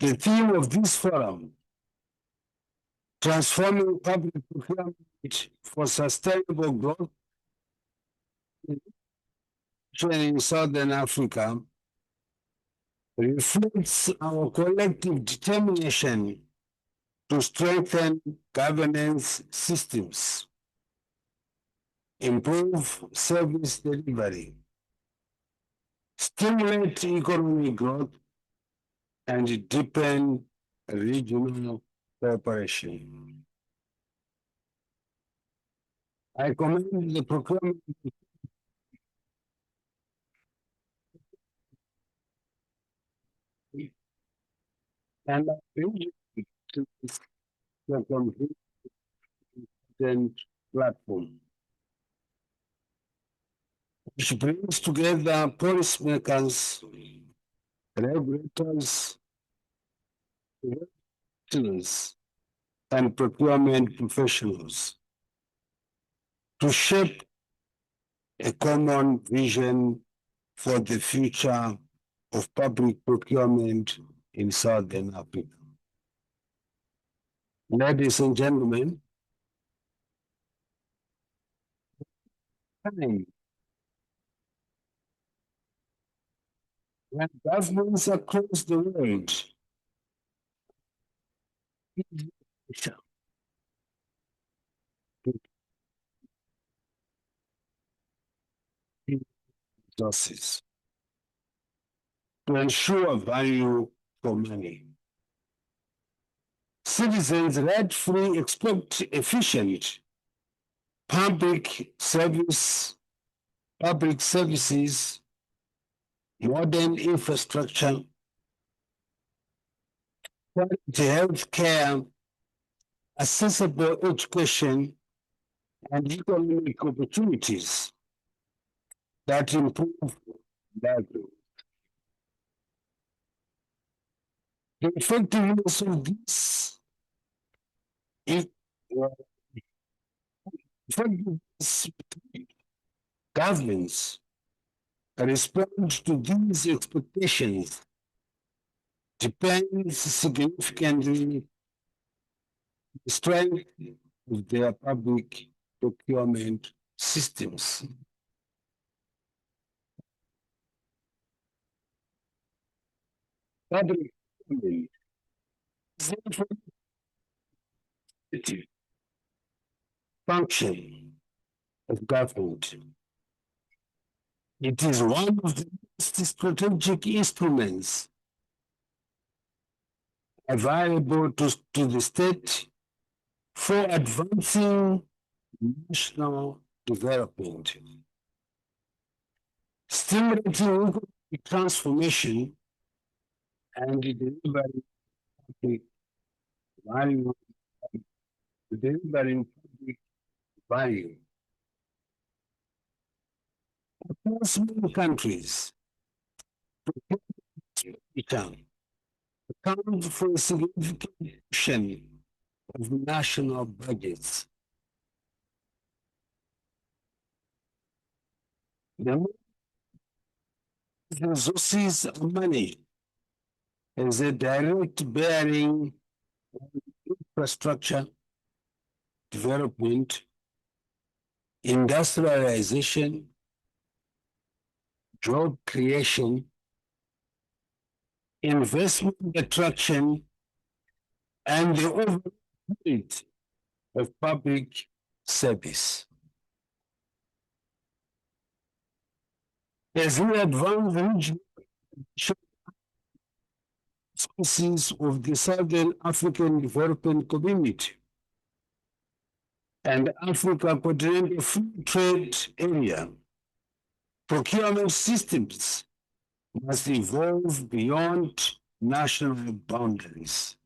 [SPEAKER 7] The theme of this forum, transforming public procurement for sustainable growth in Southern Africa, reflects our collective determination to strengthen governance systems, improve service delivery, stimulate economic growth, and deepen regional cooperation. I commend the procurement and I urge you to the content platform, which brings together policymakers, regulators, students, and procurement professionals to shape a common vision for the future of public procurement in Southern Africa. Ladies and gentlemen, when governments across the world resources to ensure value for money. Citizens rightfully expect efficient public services, modern infrastructure, quality health care, accessible education, and economic opportunities that improve livelihood. The effectiveness of this governments respond to these expectations depends significantly on the strength of their public procurement systems. Public procurement is function of government. It is one of the most strategic instruments available to the state for advancing national development, stimulating economic transformation, and delivering public value. Across many countries, account for a significant portion of national budgets. The resources are money has a direct bearing on infrastructure development, industrialization, job creation, investment attraction, and the overall quality of public service. As we advance the regional species of the Southern African Development Community and Africa Continental Free Trade Area, procurement systems must evolve beyond national boundaries.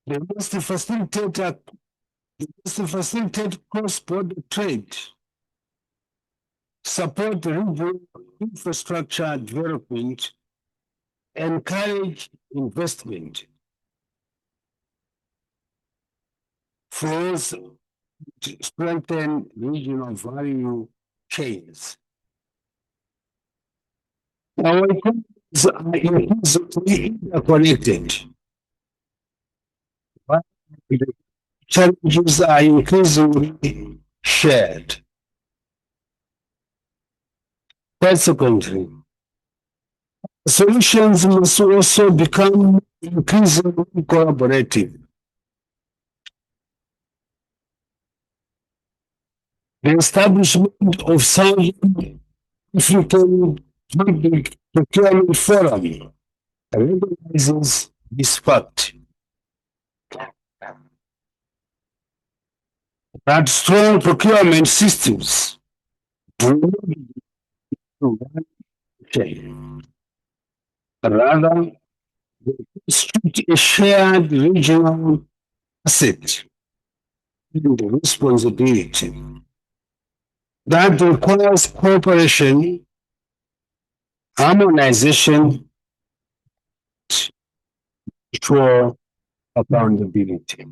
[SPEAKER 7] They must facilitate cross-border trade, support regional infrastructure development, encourage investment, flows to strengthen regional value chains. Our economies are increasingly interconnected. But the challenges are increasingly shared. Consequently, solutions must also become increasingly collaborative. The establishment of Southern African Public Procurement Forum recognizes this fact. That strong procurement systems do not rather constitute a shared regional asset and responsibility that requires cooperation, harmonization, for accountability.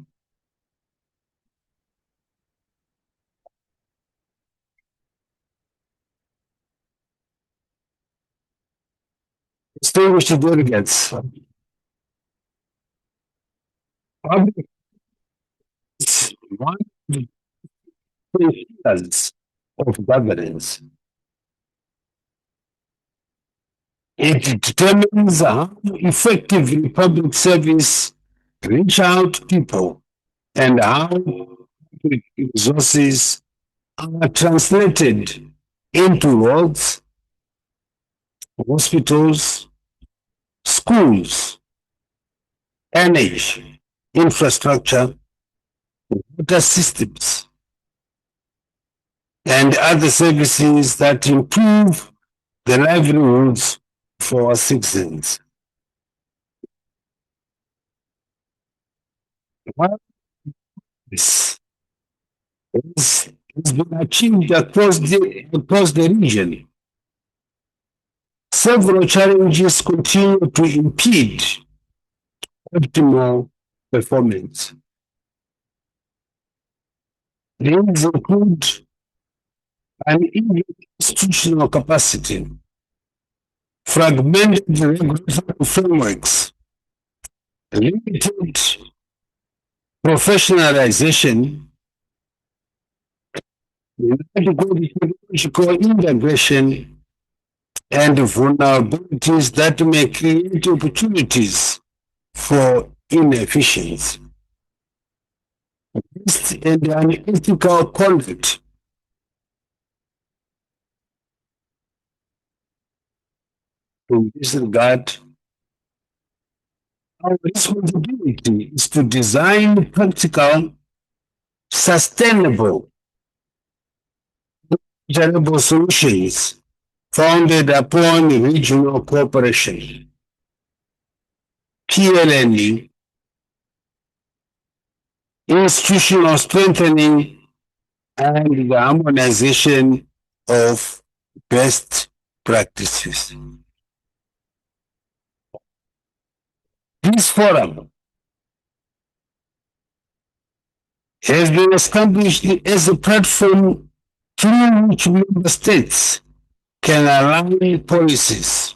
[SPEAKER 7] Distinguished delegates, public is one of the pillars of governance. It determines how effectively public service reach out to people and how public resources are translated into roads, hospitals, schools, energy, infrastructure, water systems, and other services that improve the livelihoods for our citizens. While this has been achieved across the region, several challenges continue to impede optimal performance. These include uneven institutional capacity, fragmented regulatory frameworks, limited professionalization, inadequate technological integration, and vulnerabilities that may create opportunities for inefficiency. And unethical conduct. In this regard, our responsibility is to design practical, sustainable, measurable solutions founded upon regional cooperation, peer learning, institutional strengthening, and the harmonization of best practices. This forum has been established as a platform through which member states can align policies,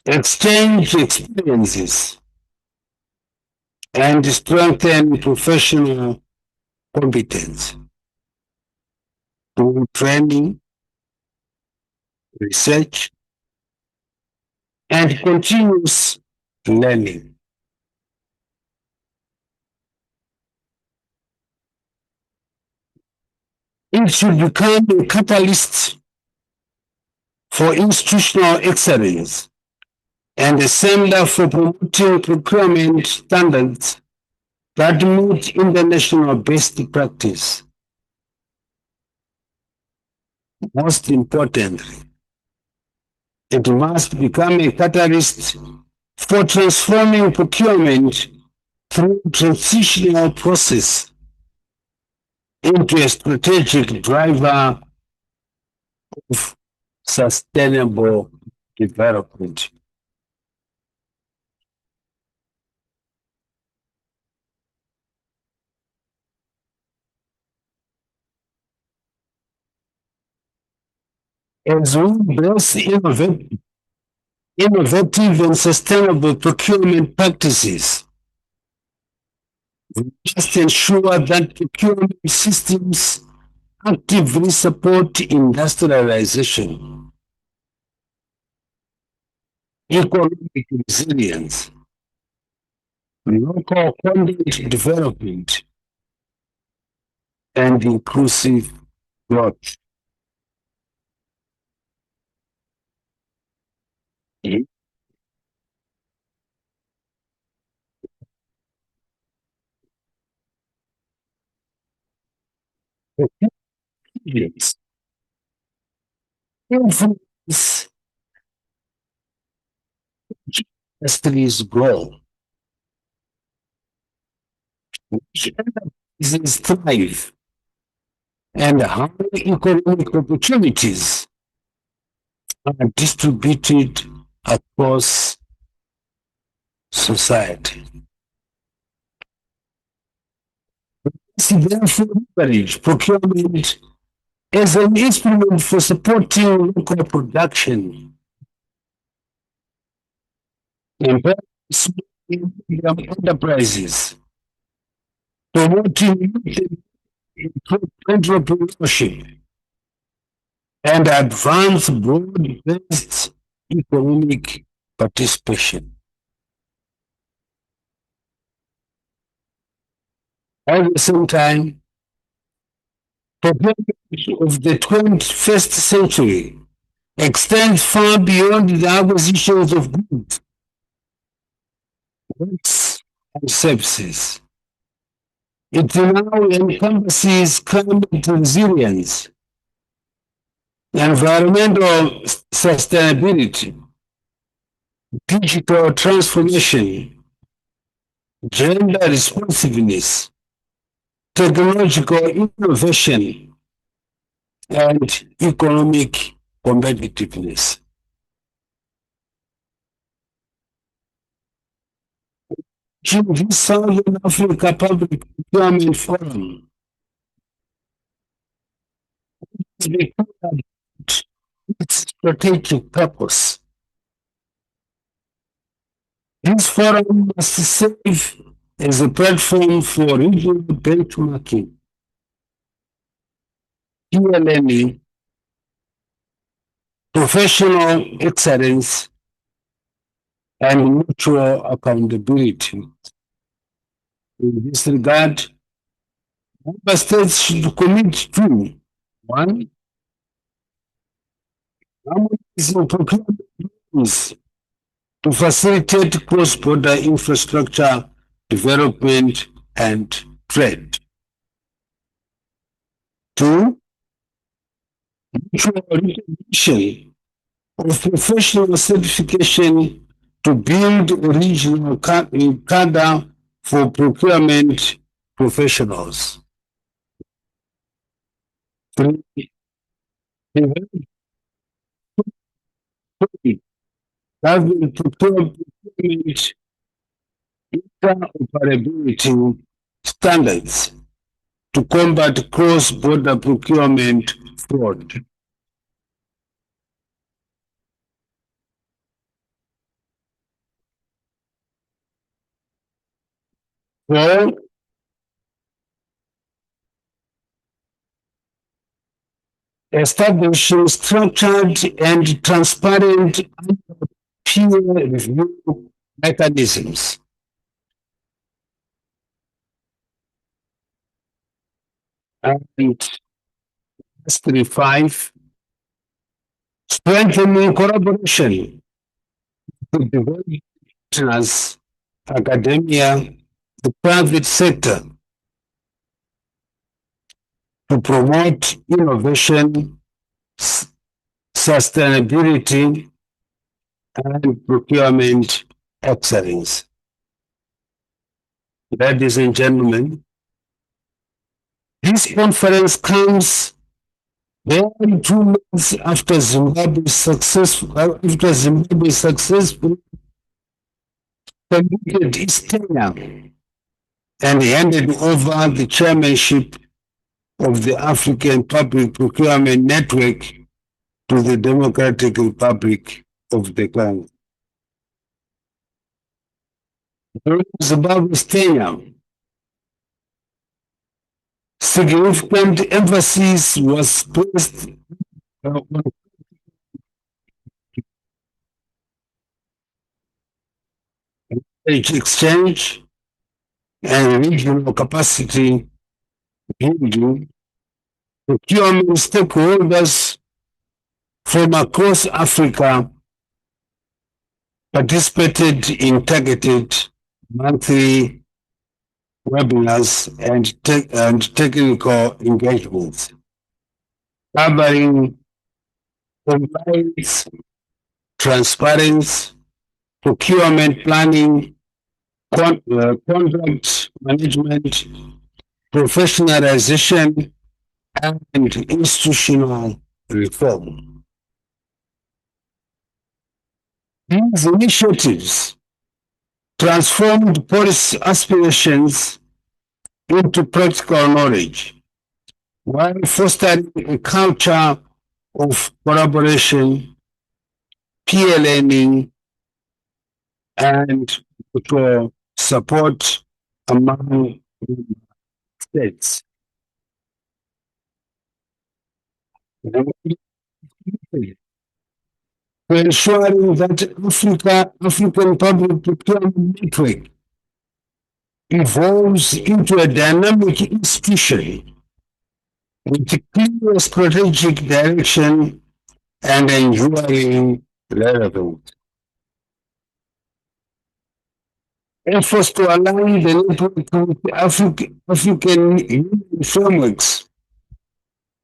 [SPEAKER 7] exchange experiences, and strengthen professional competence through training, research, and continuous learning. It should become a catalyst for institutional excellence and a center for promoting procurement standards that meet international best practice. Most importantly, it must become a catalyst for transforming procurement through transitional process into a strategic driver of sustainable development. As we embrace innovative and sustainable procurement practices, we must ensure that procurement systems actively support industrialization, economic resilience, local content development, and inclusive growth. Yes. Influence industries grow. Enterprises thrive, and how economic opportunities are distributed across society. Therefore, leverage procurement as an instrument for supporting local production, empowering small and medium enterprises, promoting youth entrepreneurship, and advance broad-based economic participation. At the same time, procurement of the 21st century extends far beyond the acquisitions of goods, and services. It now encompasses climate resilience, environmental sustainability, digital transformation, gender responsiveness, technological innovation, and economic competitiveness. This Southern Africa Public Procurement Forum has declared its strategic purpose. This forum must serve as a platform for regional benchmarking, peer learning, professional excellence, and mutual accountability. In this regard, member states should commit to: 1. Harmonizing procurement rules to facilitate cross-border infrastructure development and trade. 2. Mutual recognition of professional certification to build a regional cadre for procurement professionals. 3. Government procurement interoperability standards to combat cross-border procurement fraud. 4. Establishing structured and transparent peer review mechanisms. And 5. Strengthening collaboration with the partners, academia, the private sector to promote innovation, sustainability, and procurement excellence. Ladies and gentlemen, this conference comes barely 2 months after Zimbabwe successfully completed its tenure and handed over the chairmanship of the African Public Procurement Network to the Democratic Republic of the Congo. During Zimbabwe's tenure, significant emphasis was placed on exchange and regional capacity building. Procurement stakeholders from across Africa participated in targeted monthly webinars and technical engagements, covering compliance, transparency, procurement planning, contract management, professionalization, and institutional reform. These initiatives transformed policy aspirations into practical knowledge, while fostering a culture of collaboration, peer learning, and mutual support among states. to ensuring that African public procurement network evolves into a dynamic institution with clear strategic direction and enduring relevance. Efforts to align the network with African Union frameworks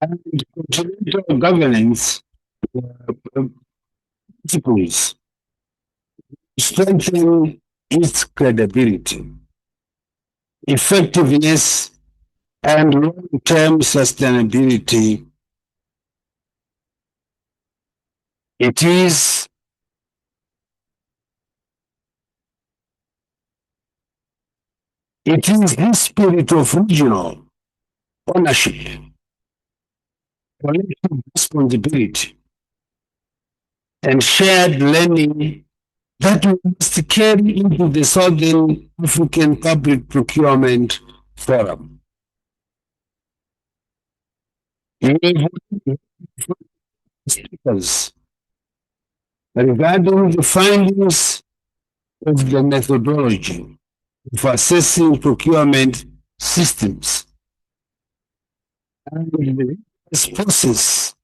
[SPEAKER 7] and continental governance principles strengthen its credibility, effectiveness, and long-term sustainability. It is this spirit of regional ownership, collective responsibility, and shared learning that we must carry into the Southern African Public Procurement Forum. Speakers regarding the findings of the methodology for assessing procurement systems and the process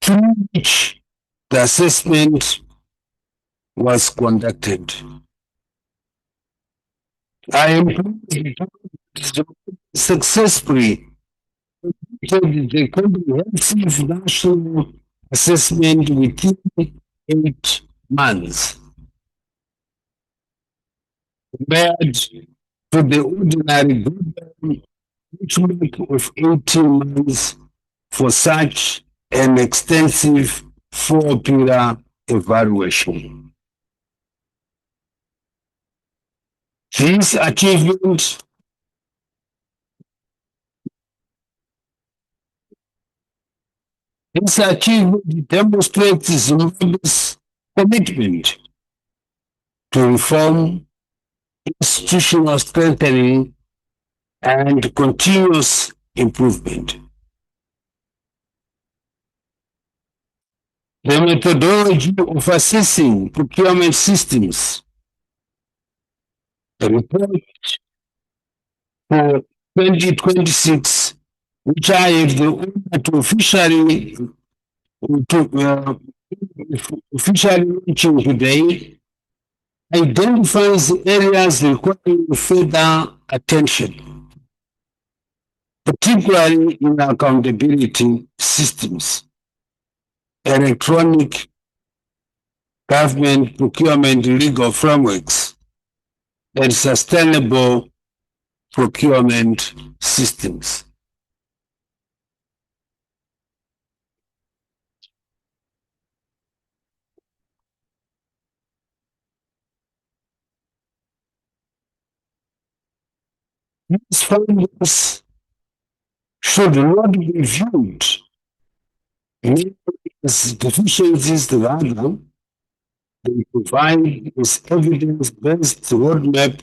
[SPEAKER 7] through which the assessment was conducted. I am successfully completed the comprehensive national assessment within 8 months, compared to the ordinary benchmark of 18 months for such an extensive 4-pillar evaluation. This achievement demonstrates Zimbabwe's commitment to reform, institutional strengthening, and continuous improvement. The methodology of assessing procurement systems, the report for 2026, which I have the honor to officially launching today, identifies areas requiring further attention, particularly in accountability systems, electronic government procurement legal frameworks, and sustainable procurement systems. These findings should not be viewed as deficiencies, rather, they provide as evidence-based roadmap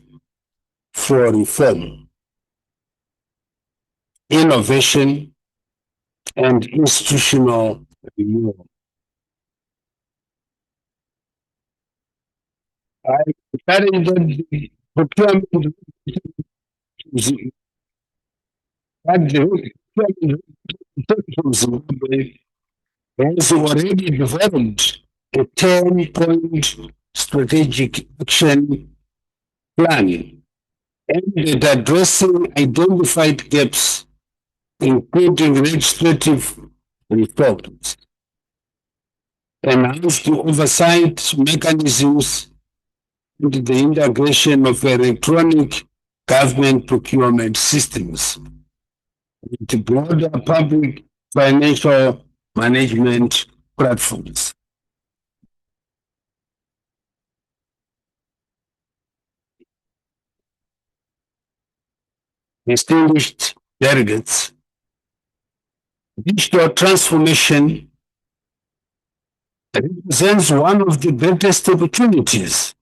[SPEAKER 7] for reform, innovation, and institutional renewal. I carry that the procurement has already developed a 10-point strategic action plan aimed at addressing identified gaps, including legislative reforms, enhanced oversight mechanisms, and the integration of electronic government procurement systems into broader public financial management platforms. Distinguished delegates, digital transformation represents one of the greatest opportunities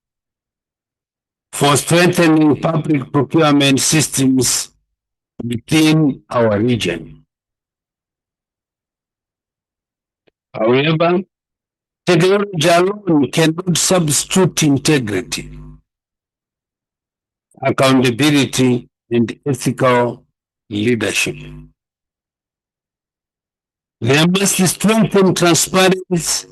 [SPEAKER 7] for strengthening public procurement systems within our region. However, technology alone cannot substitute integrity, accountability, and ethical leadership. They must strengthen transparency,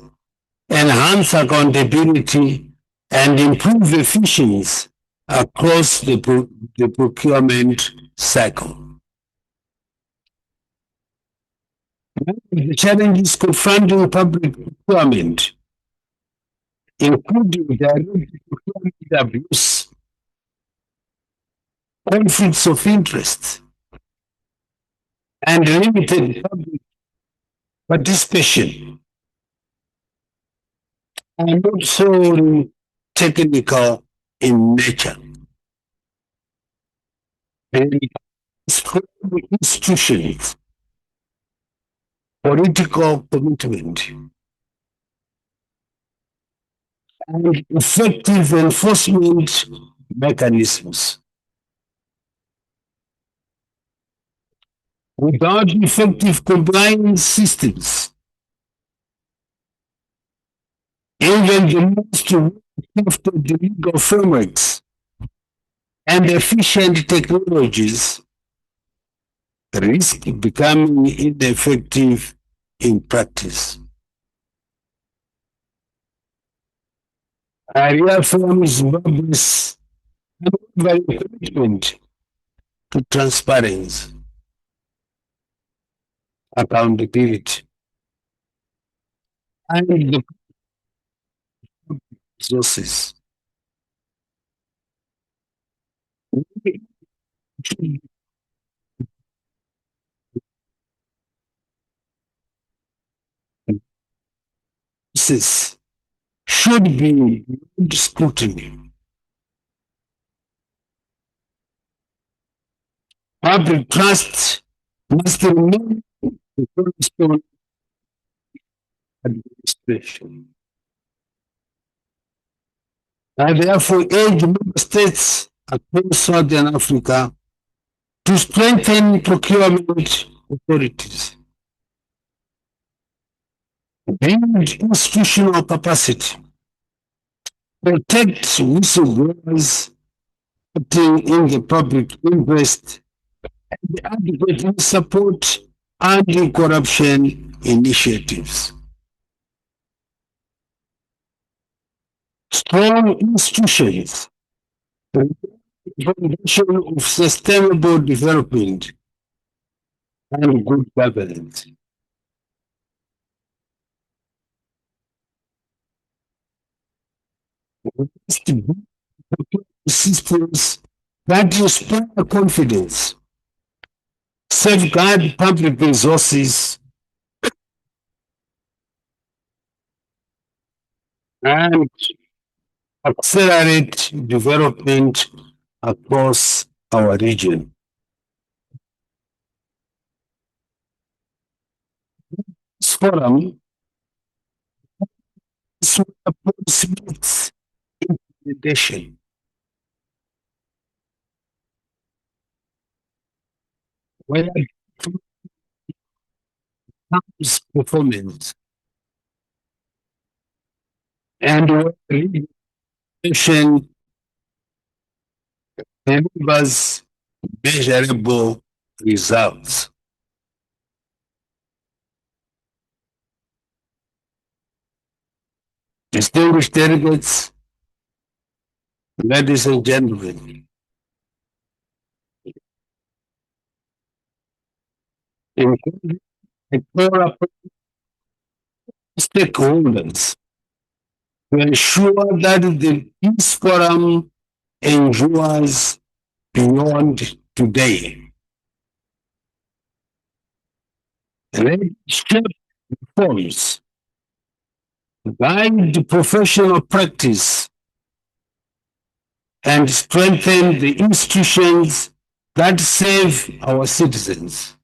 [SPEAKER 7] enhance accountability, and improve efficiency across the procurement cycle. The challenges confronting public procurement, including direct procurement abuse, conflicts of interest, and limited public participation, are not solely technical in nature. And strong institutions, political commitment, and effective enforcement mechanisms. Without effective compliance systems, even the most crafted legal frameworks and efficient technologies risk becoming ineffective in practice. I reaffirm Zimbabwe's unwavering commitment to transparency, accountability, and the resources. This should be beyond scrutiny. Public trust must remain the cornerstone administration. I therefore urge member states across Southern Africa to strengthen procurement authorities, build institutional capacity, protect whistleblowers acting in the public interest, and adequately support anti-corruption initiatives. Strong institutions, the foundation of sustainable development and good governance. We must build systems that inspire confidence, safeguard public resources, and accelerate development across our region. This forum is policy implementation. Where comes performance and where legislation delivers measurable results. Distinguished delegates, ladies and gentlemen, including stakeholders, to ensure that this forum endures beyond today. Let's shape reforms, guide professional practice, and strengthen the institutions that serve our citizens.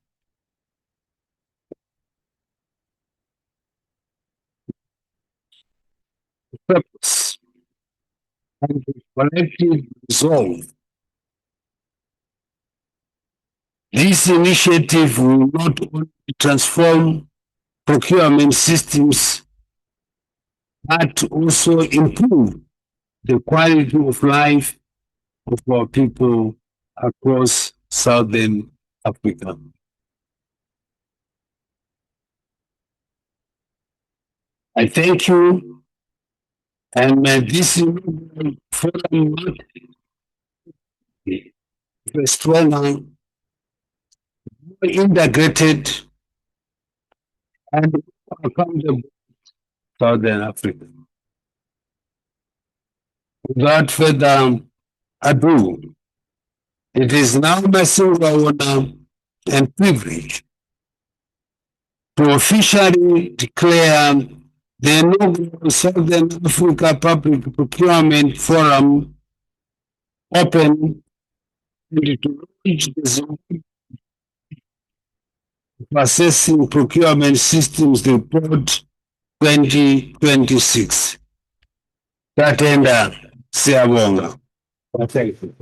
[SPEAKER 7] Purpose and collective resolve. This initiative will not only transform procurement systems that also improve the quality of life of our people across Southern Africa. I thank you, and this forum a stronger, integrated, and accountable Southern Africa. Without further ado, it is now my single honor and privilege to officially declare the inaugural Southern Africa Public Procurement Forum open and to launch the Zimbabwe Assessing Procurement Systems Report 2026. Tatenda, siyabonga. Thank you.